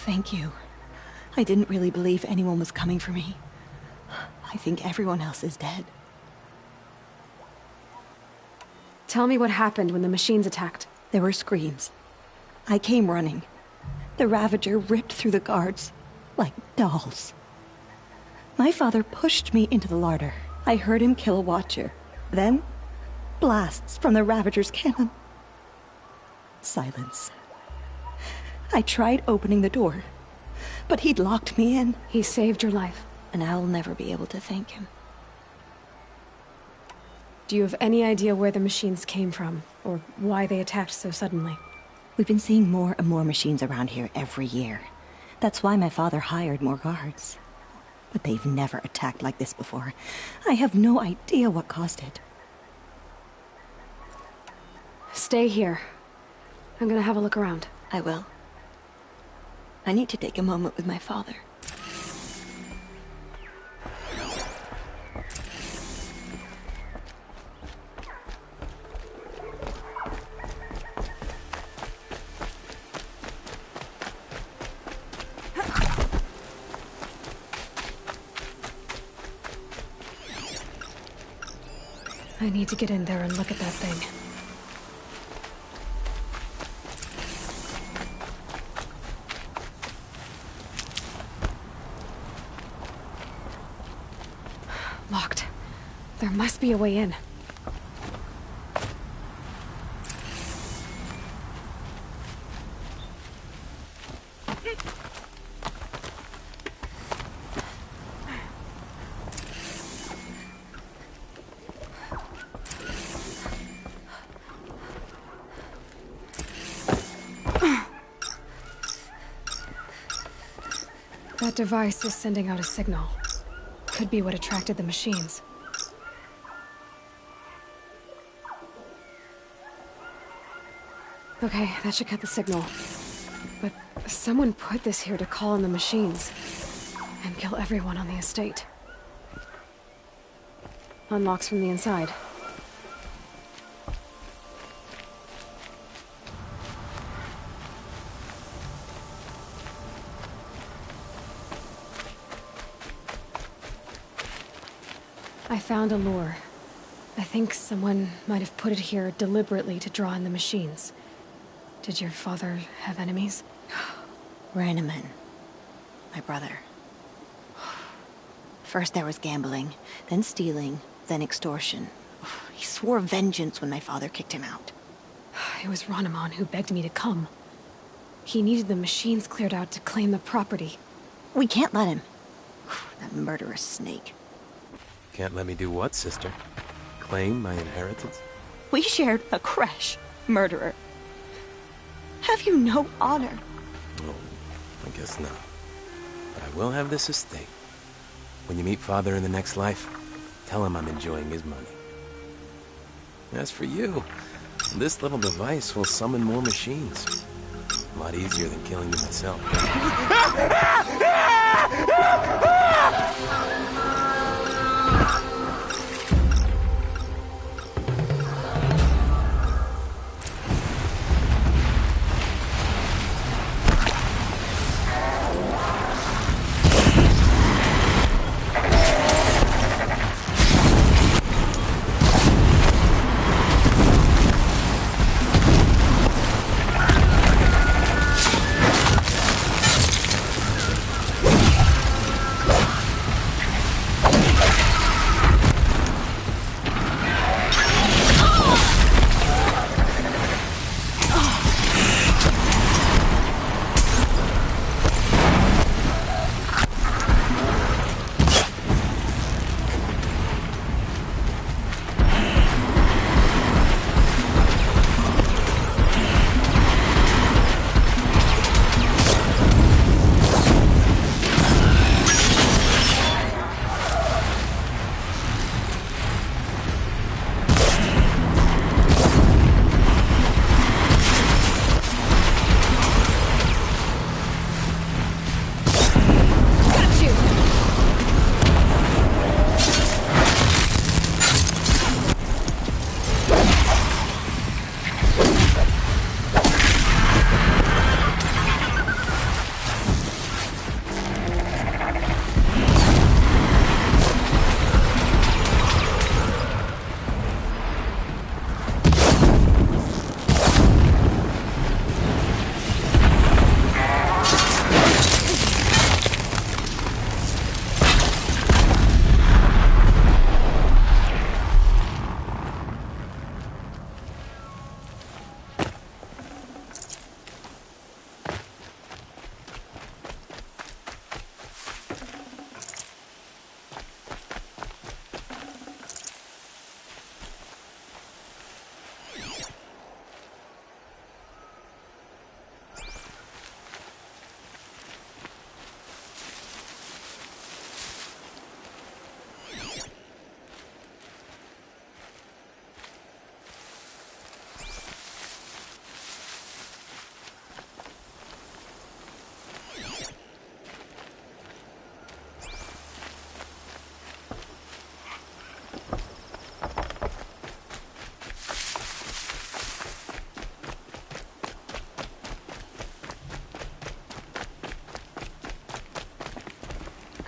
Thank you. I didn't really believe anyone was coming for me. I think everyone else is dead. Tell me what happened when the machines attacked. There were screams. I came running. The Ravager ripped through the guards like dolls. My father pushed me into the larder. I heard him kill a watcher. Then, blasts from the Ravager's cannon. Silence. I tried opening the door, but he'd locked me in. He saved your life. And I'll never be able to thank him. Do you have any idea where the machines came from, or why they attacked so suddenly? We've been seeing more and more machines around here every year. That's why my father hired more guards. But they've never attacked like this before. I have no idea what caused it. Stay here. I'm gonna have a look around. I will. I need to take a moment with my father. I need to get in there and look at that thing. Locked. There must be a way in. That device is sending out a signal. Could be what attracted the machines. Okay, that should cut the signal. But someone put this here to call in the machines and kill everyone on the estate. Unlocks from the inside. I found a lure. I think someone might have put it here deliberately to draw in the machines. Did your father have enemies? Rainaman. My brother. First there was gambling, then stealing, then extortion. He swore vengeance when my father kicked him out. It was Rainaman who begged me to come. He needed the machines cleared out to claim the property. We can't let him. That murderous snake. Can't let me do what, sister? Claim my inheritance? We shared a creche, murderer. Have you no honor? Oh, I guess not. But I will have this estate. When you meet Father in the next life, tell him I'm enjoying his money. As for you, this little device will summon more machines. A lot easier than killing you myself.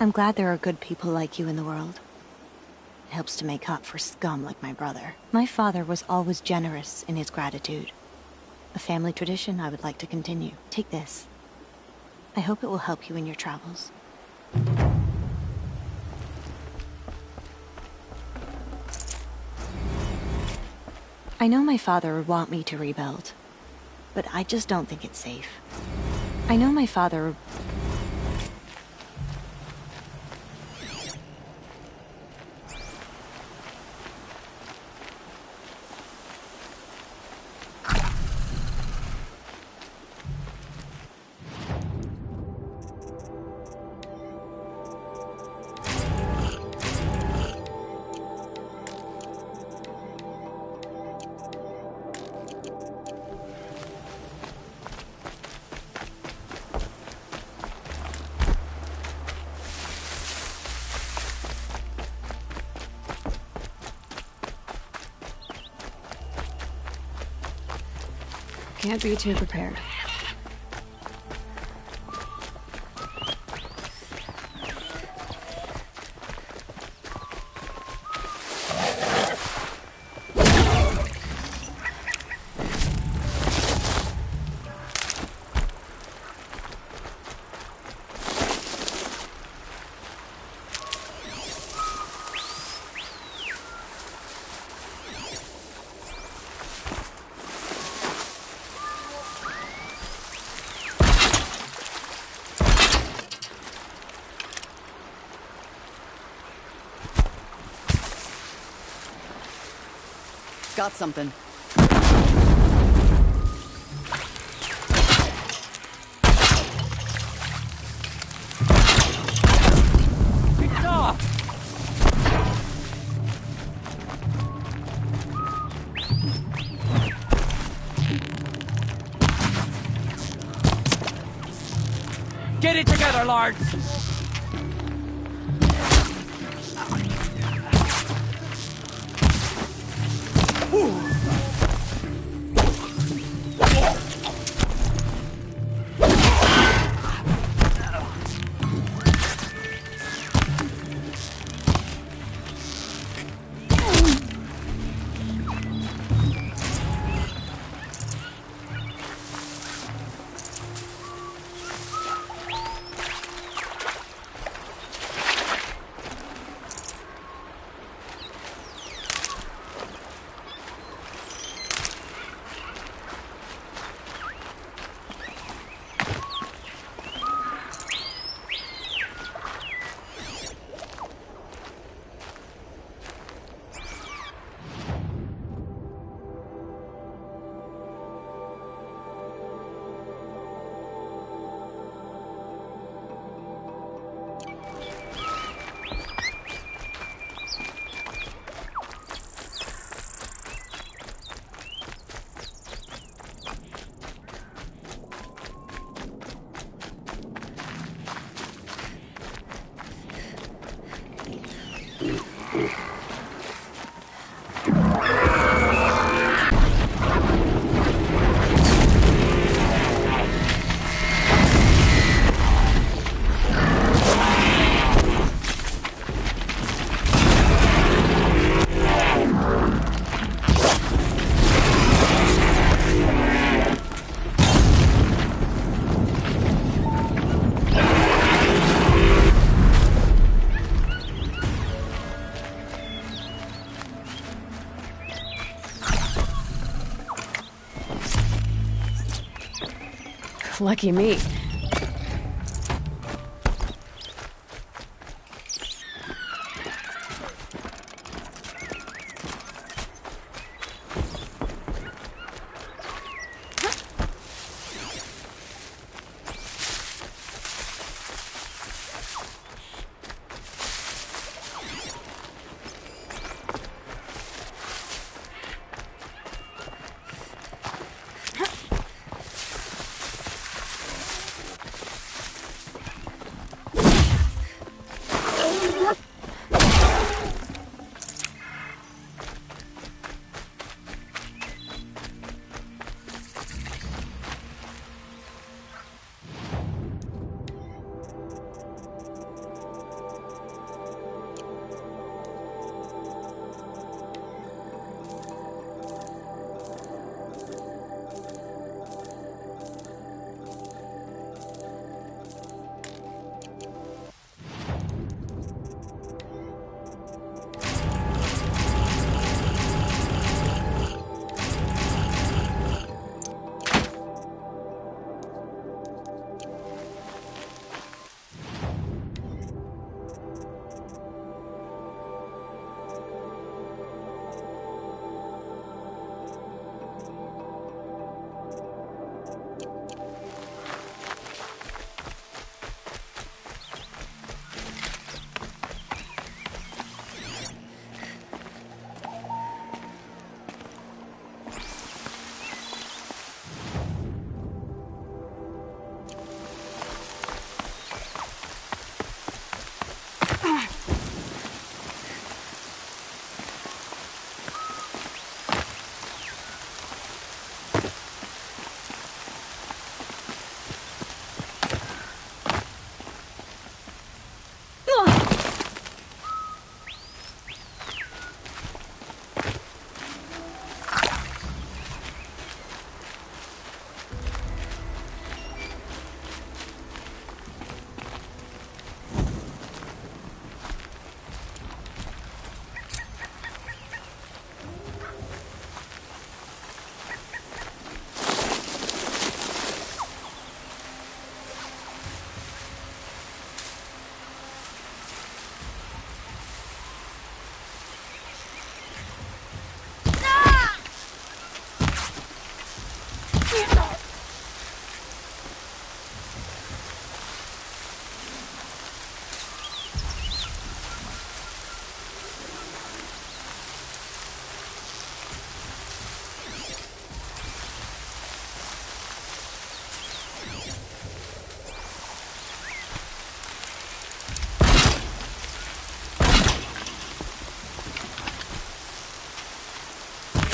I'm glad there are good people like you in the world. It helps to make up for scum like my brother. My father was always generous in his gratitude. A family tradition I would like to continue. Take this. I hope it will help you in your travels. I know my father would want me to rebuild, but I just don't think it's safe. I know my father... Can't be too prepared. Got something. Pick it off! Get it together, Lard! Lucky me.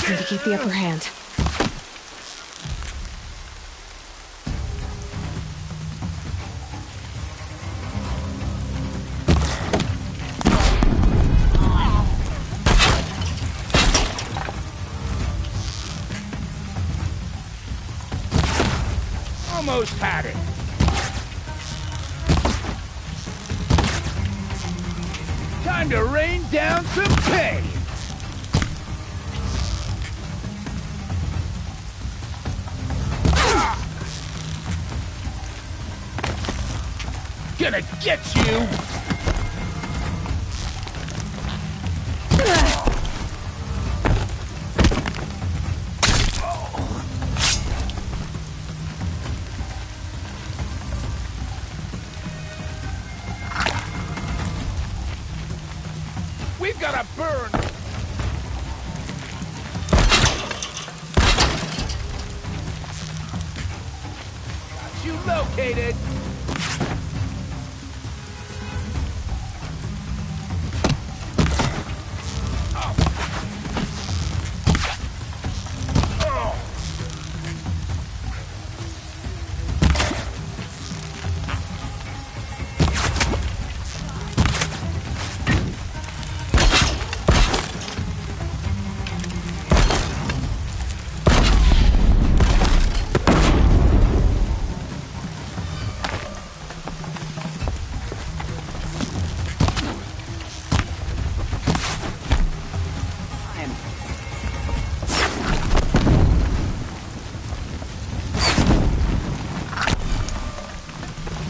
allows me to keep the upper hand. Almost had it. Time to rain down some pain. Gonna get you! We've got to burn! Got you located!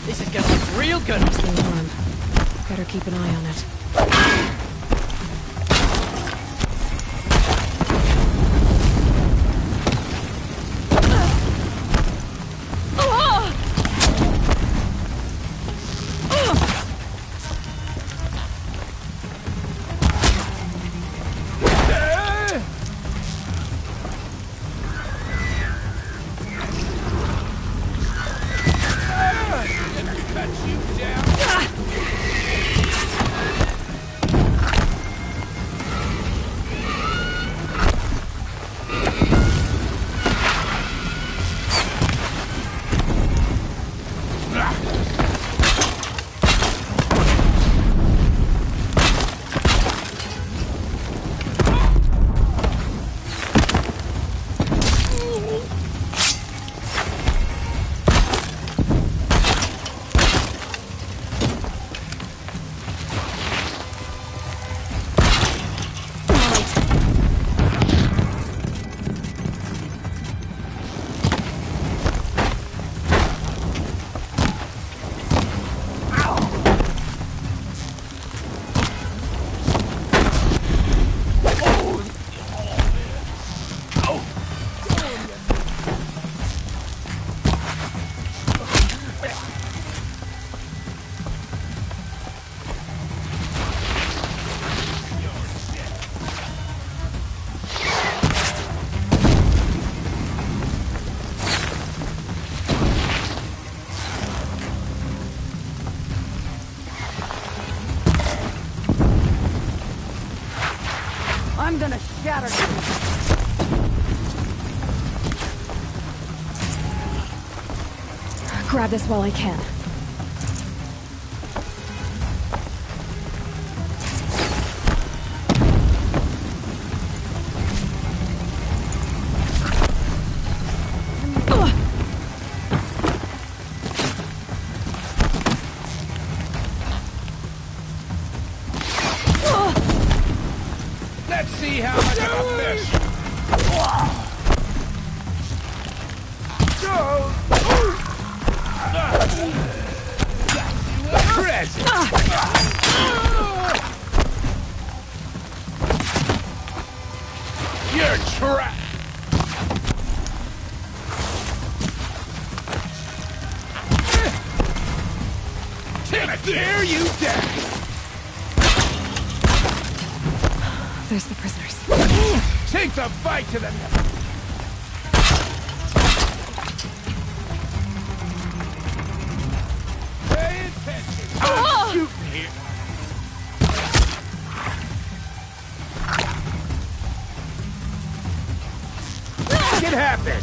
This is gonna look real good. There's the alarm. Better keep an eye on it. I'm gonna shatter you. Grab this while I can. Let's see how much of a fish. Present. You're trapped. Tear you down. There's the prisoners. Take the fight to the neck. Pay attention. I'm shooting here. it happen!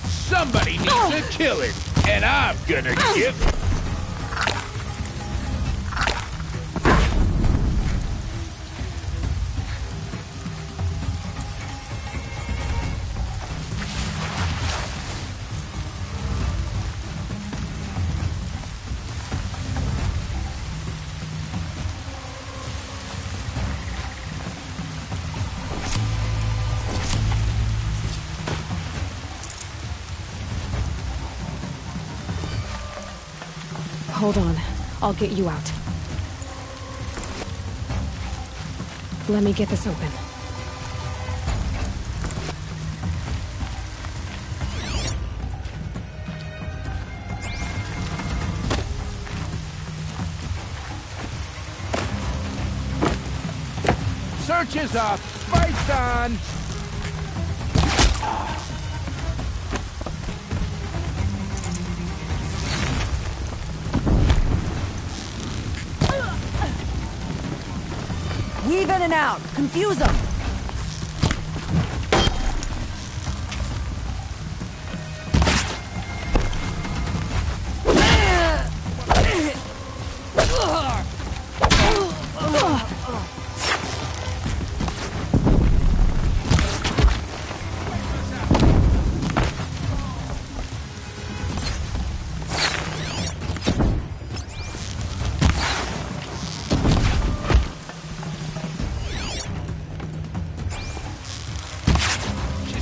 Somebody needs a killing, and I'm gonna give it. Hold on. I'll get you out. Let me get this open. Search is up. Fight's on. Weave in and out. Confuse them.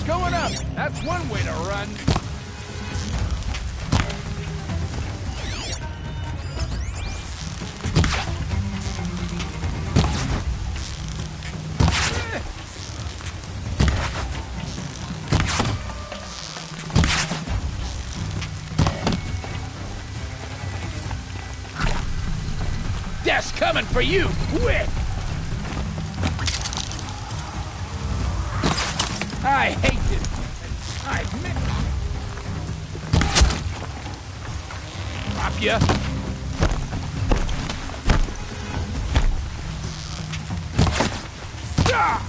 Going up! That's one way to run! Death's coming for you! Quick! I hate this. I admit. Pop ya. Ah!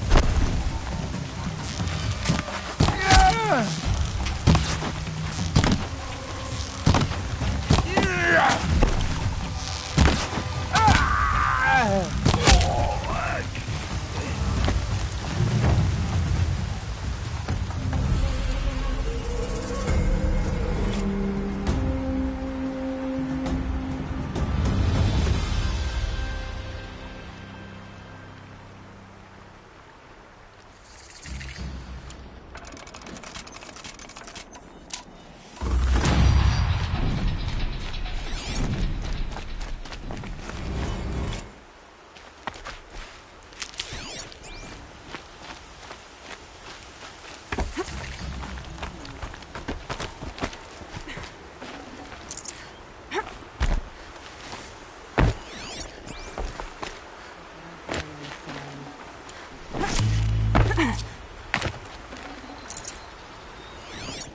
Yeah! Yeah! Ah!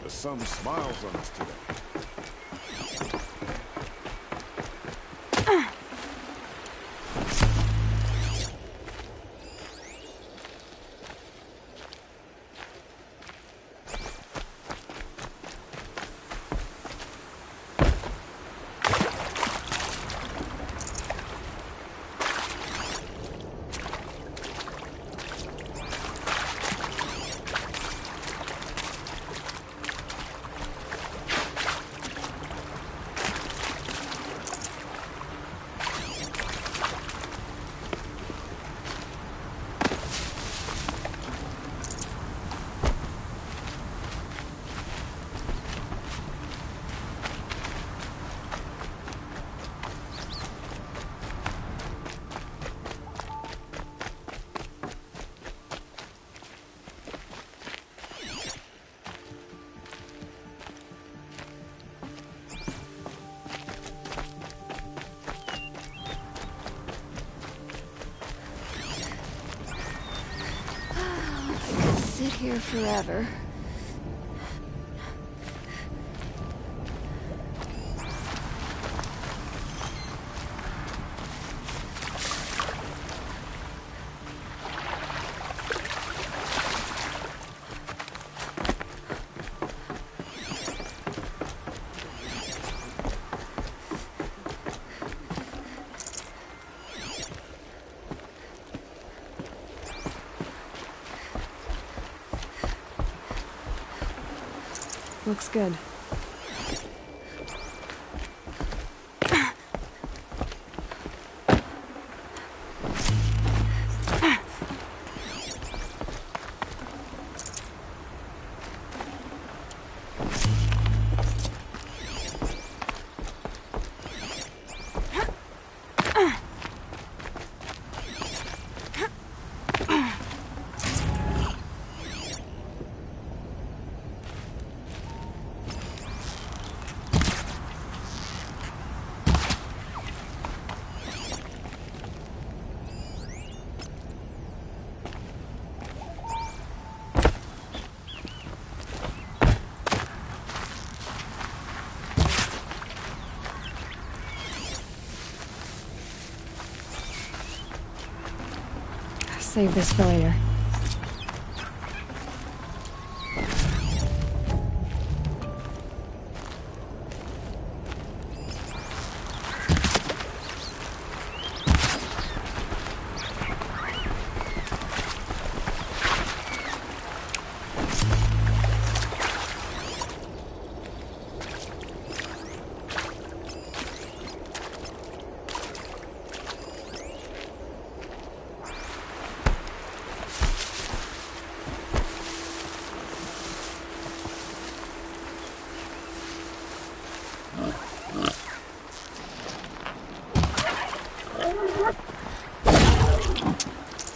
The sun smiles on us today. Sit here forever. Looks good. Save this for later.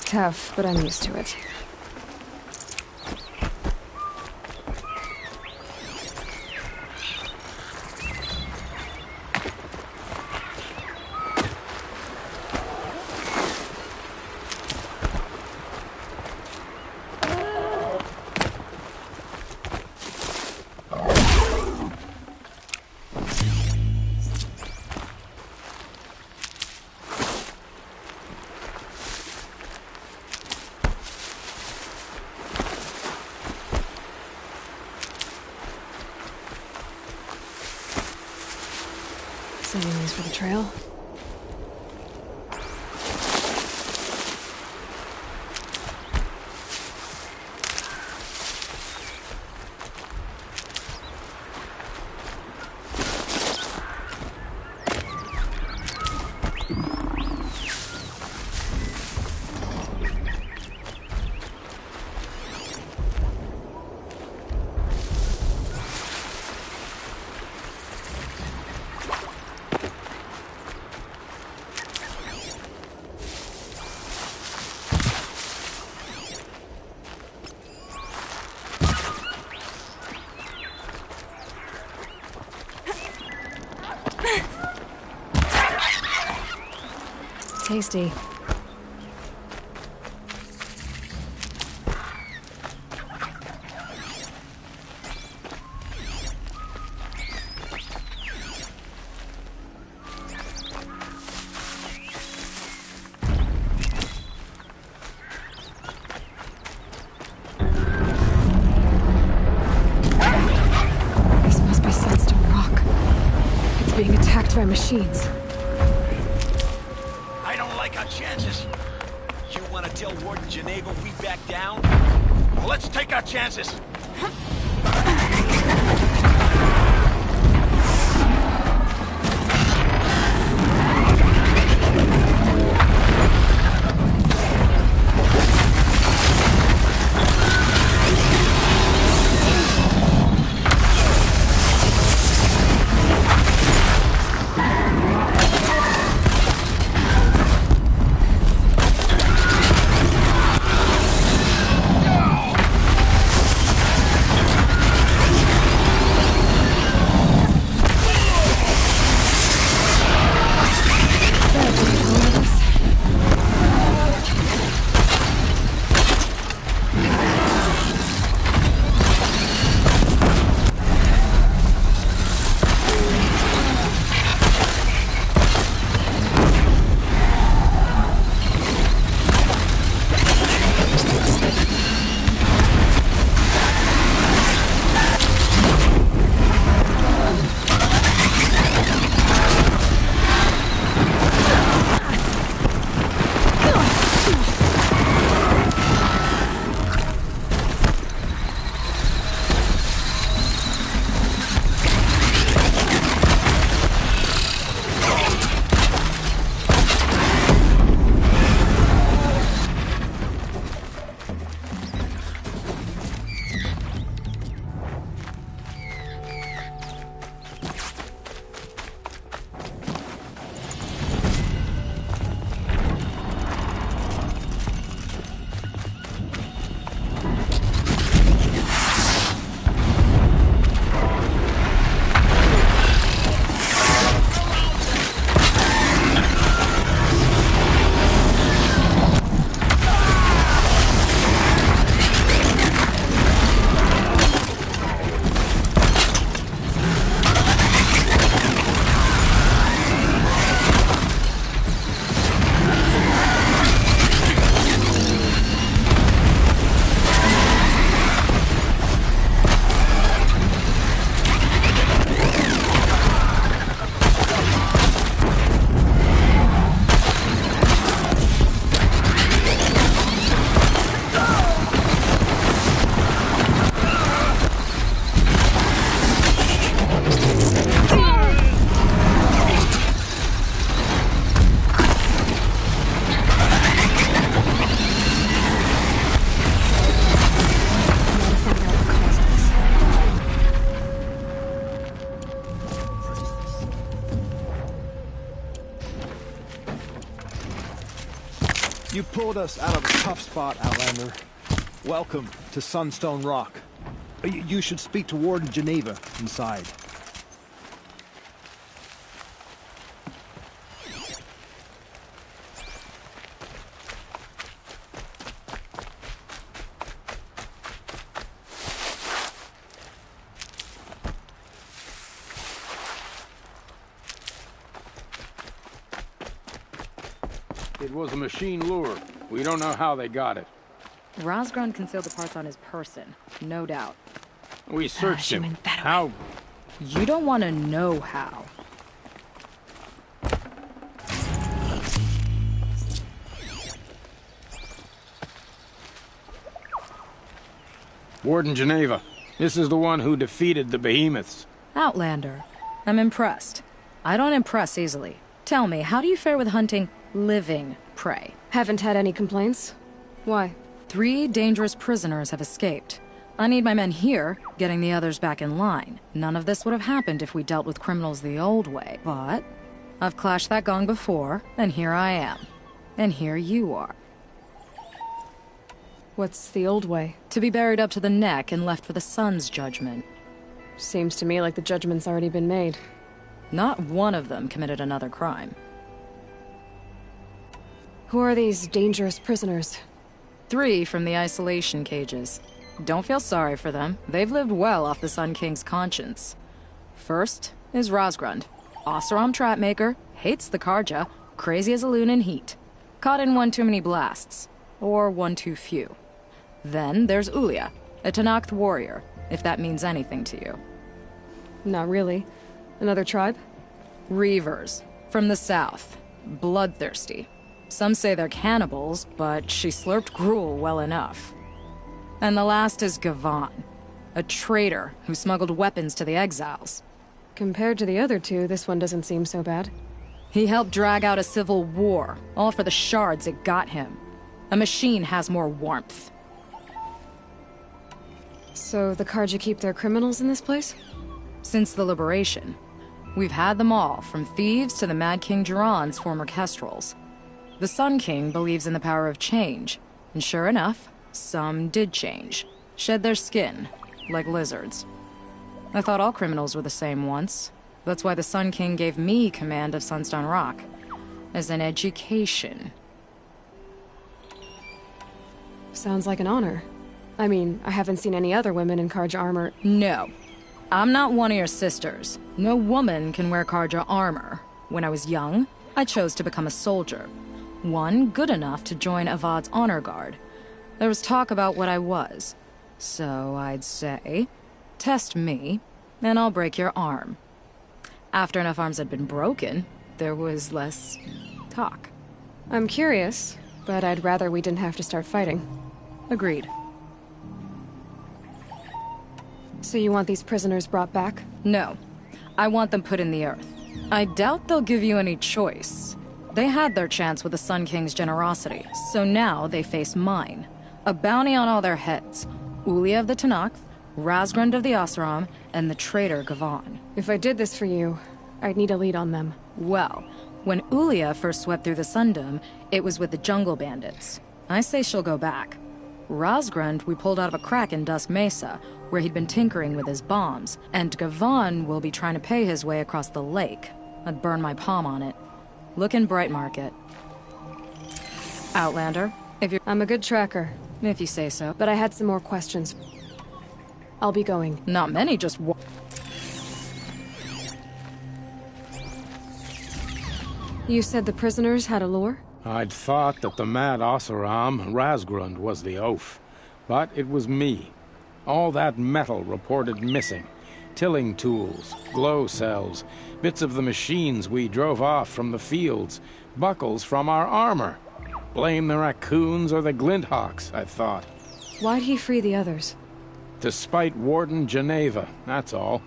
Tough, but I'm used to it. Saving these for the trail. Tasty. This must be Sunstone Rock. It's being attacked by machines. Chances. You want to tell Warden Geneva we back down? Well, let's take our chances. You pulled us out of a tough spot, Outlander. Welcome to Sunstone Rock. You should speak to Warden Geneva inside. It was a machine lure. We don't know how they got it. Rosgrund concealed the parts on his person, no doubt. We searched him. How? You don't want to know how. Warden Geneva. This is the one who defeated the behemoths. Outlander. I'm impressed. I don't impress easily. Tell me, how do you fare with hunting living prey? Haven't had any complaints. Why? 3 dangerous prisoners have escaped. I need my men here, getting the others back in line. None of this would have happened if we dealt with criminals the old way, but I've clashed that gong before, and here I am. And here you are. What's the old way? To be buried up to the neck and left for the sun's judgment. Seems to me like the judgment's already been made. Not one of them committed another crime. Who are these dangerous prisoners? 3 from the isolation cages. Don't feel sorry for them. They've lived well off the Sun King's conscience. First is Rosgrund. Oseram trapmaker, hates the Karja, crazy as a loon in heat. Caught in one too many blasts. Or one too few. Then there's Ulia, a Tenakth warrior, if that means anything to you. Not really. Another tribe? Reavers, from the south. Bloodthirsty. Some say they're cannibals, but she slurped gruel well enough. And the last is Gavan, a traitor who smuggled weapons to the exiles. Compared to the other 2, this one doesn't seem so bad. He helped drag out a civil war, all for the shards it got him. A machine has more warmth. So the Karja keep their criminals in this place? Since the liberation. We've had them all, from thieves to the Mad King Jiran's former kestrels. The Sun King believes in the power of change, and sure enough, some did change. Shed their skin, like lizards. I thought all criminals were the same once. That's why the Sun King gave me command of Sunstone Rock. As an education. Sounds like an honor. I mean, I haven't seen any other women in Karja armor. No. I'm not one of your sisters. No woman can wear Karja armor. When I was young, I chose to become a soldier. One good enough to join Avad's honor guard. There was talk about what I was. So I'd say, test me, and I'll break your arm. After enough arms had been broken, there was less talk. I'm curious, but I'd rather we didn't have to start fighting. Agreed. So you want these prisoners brought back? No. I want them put in the earth. I doubt they'll give you any choice. They had their chance with the Sun King's generosity, so now they face mine. A bounty on all their heads. Ulia of the Tenakth, Rosgrund of the Oseram, and the traitor Gavan. If I did this for you, I'd need a lead on them. Well, when Ulia first swept through the Sundom, it was with the jungle bandits. I say she'll go back. Rosgrund we pulled out of a crack in Dusk Mesa, where he'd been tinkering with his bombs, and Gavan will be trying to pay his way across the lake. I'd burn my palm on it. Look in Bright Market. Outlander, if you're— I'm a good tracker. If you say so. But I had some more questions. I'll be going. Not many, just You said the prisoners had a lure? I'd thought that the mad Oseram, Rosgrund, was the oaf. But it was me. All that metal reported missing. Tilling tools, glow cells, bits of the machines we drove off from the fields, buckles from our armor. Blame the raccoons or the Glinthawks, I thought. Why'd he free the others? To spite Warden Geneva, that's all.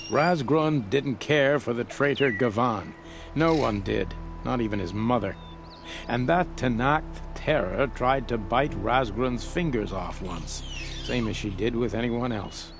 Rosgrund didn't care for the traitor Gavan. No one did, not even his mother. And that Tenakth terror tried to bite Rosgrund's fingers off once, same as she did with anyone else.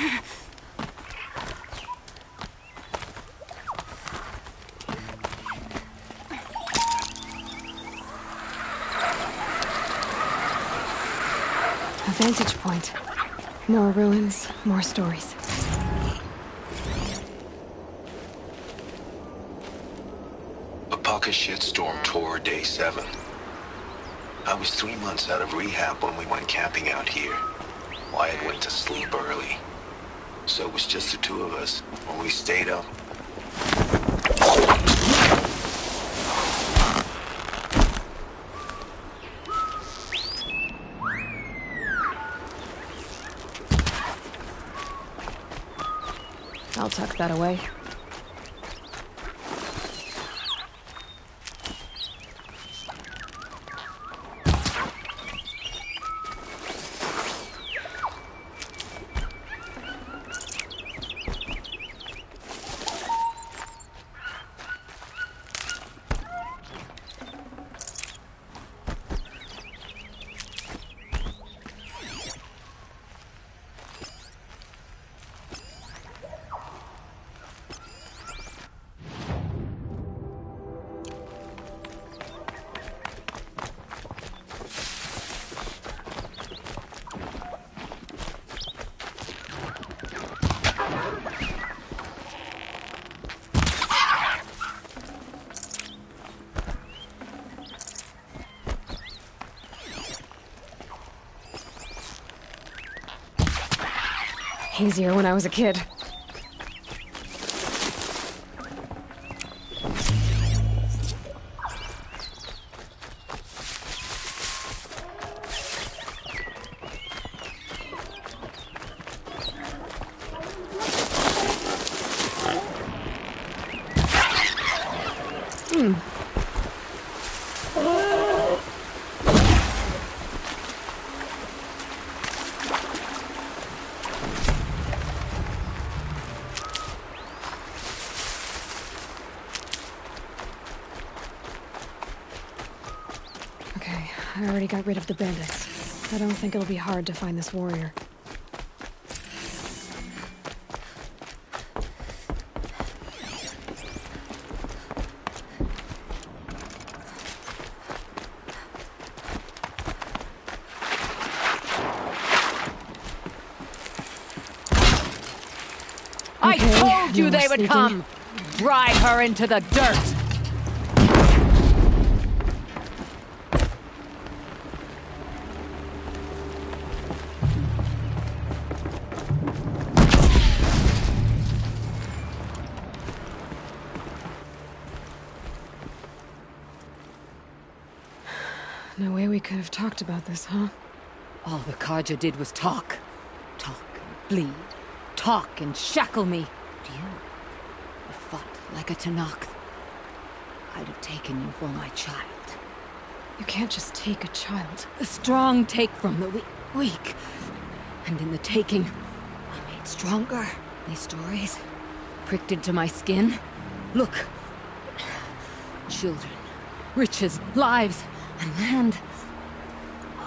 A vantage point. More ruins, more stories. A pocket shitstorm tore day 7. I was 3 months out of rehab when we went camping out here. Wyatt went to sleep early. So it was just the two of us when we stayed up. I'll tuck that away. Easier when I was a kid. I already got rid of the bandits. I don't think it'll be hard to find this warrior. I told you they would come! Drive her into the dirt! No way we could have talked about this, huh? All the Carja did was talk. Talk and bleed. Talk and shackle me. You fought like a Tanakh. I'd have taken you for my child. You can't just take a child. The strong take from the weak. And in the taking, I made stronger. These stories pricked into my skin. Look. Children, riches, lives, and land.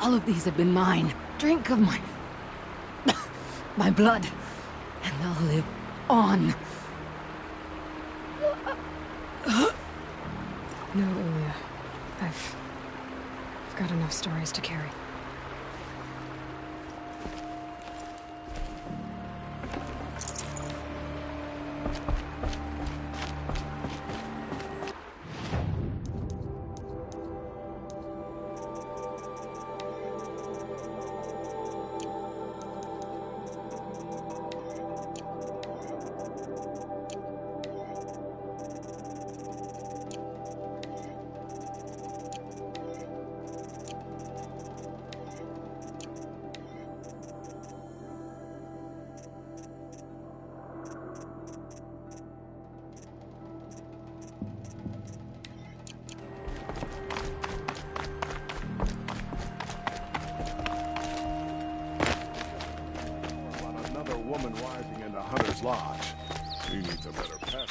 All of these have been mine. Drink of my blood, and they'll live on. No, Ulia. I've got enough stories to carry. Woman rising into Hunter's Lodge. He needs a better pastime.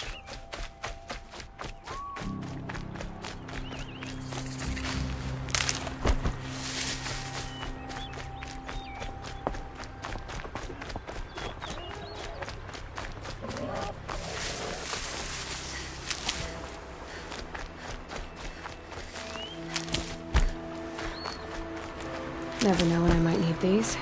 Never know when I might need these.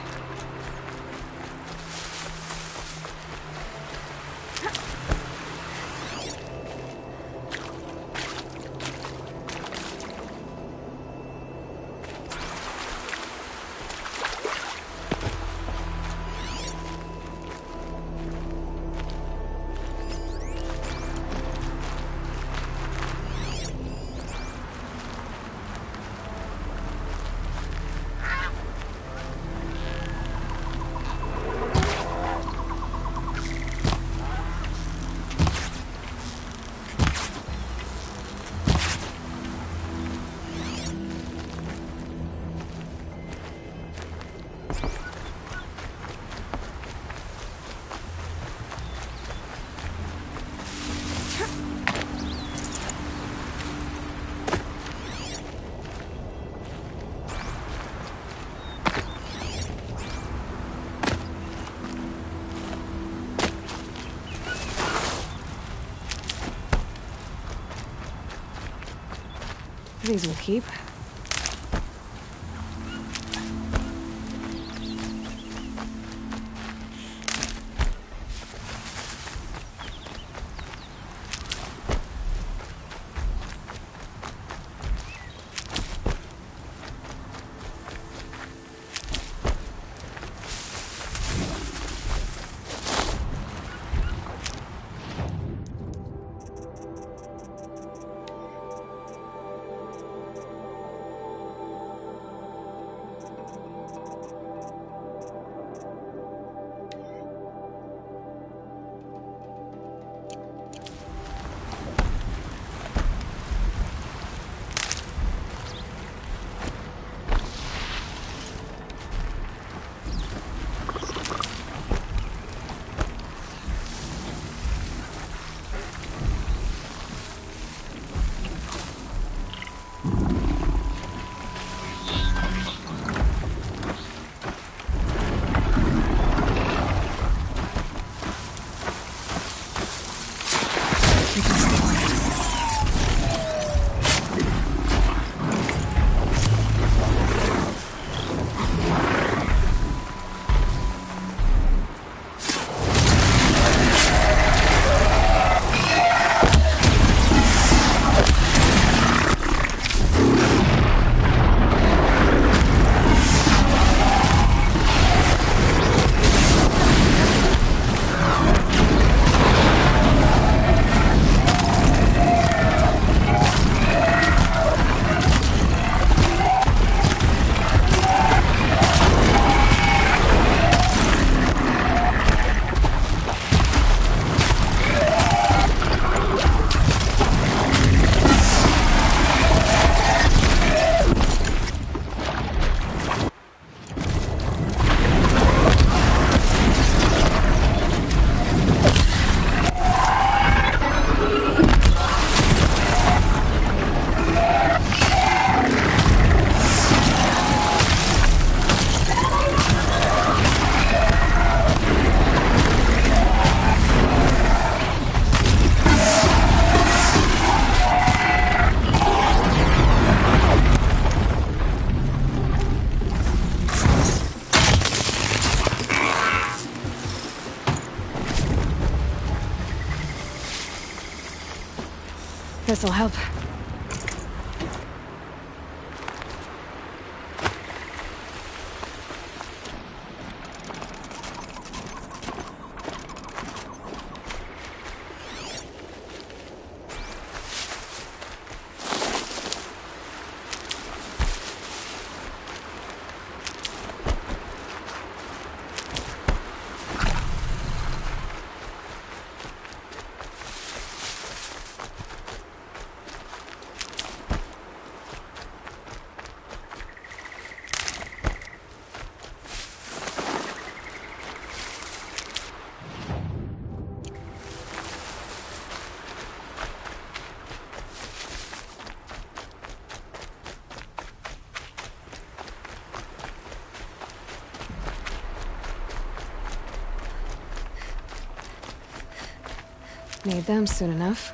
These will keep. This'll help. Need them soon enough.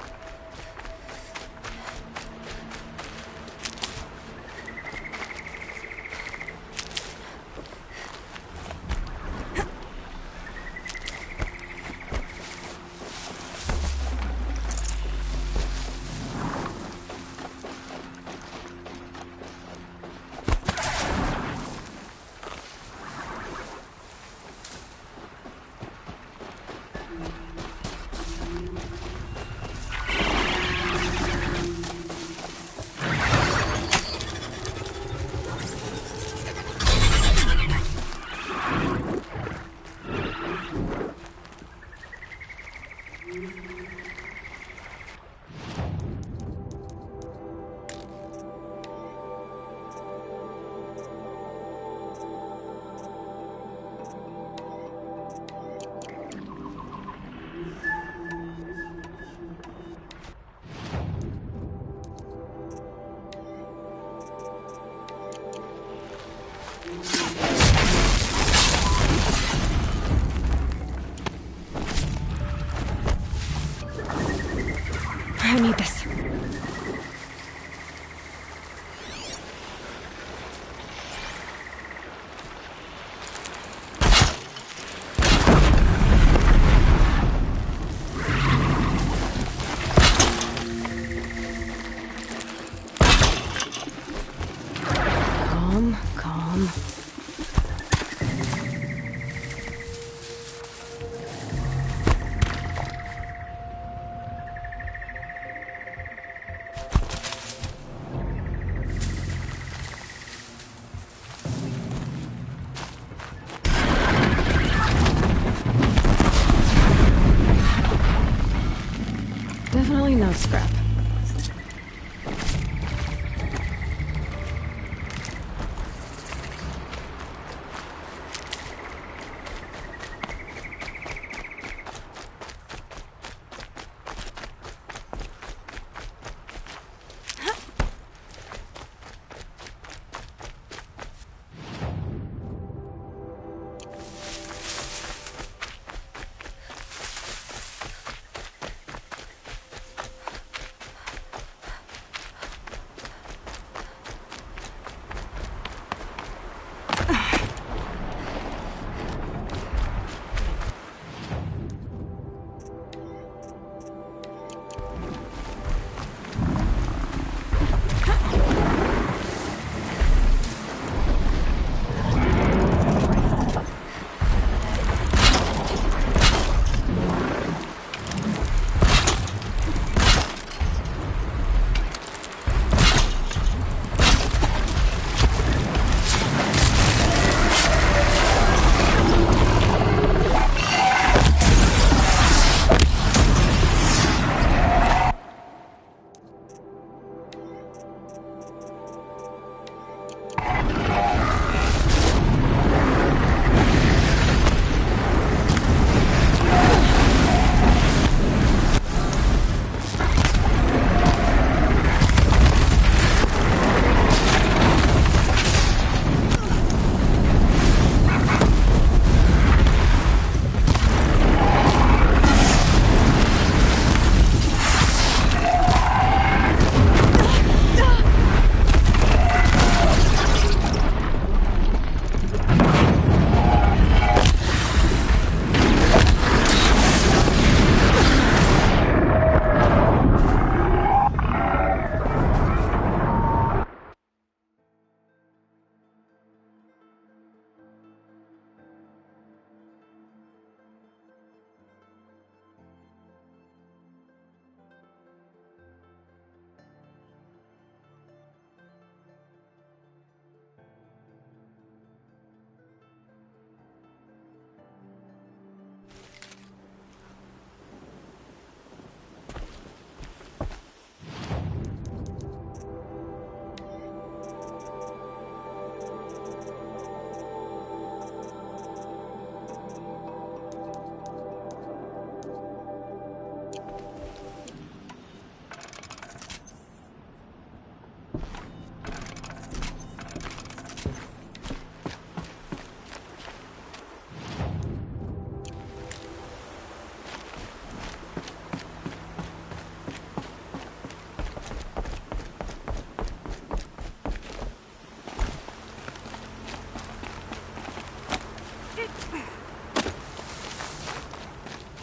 Oh, scrap.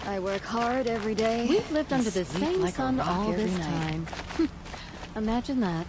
I work hard every day. We've lived under the Sleep same like a sun rock all every this night. time. Imagine that.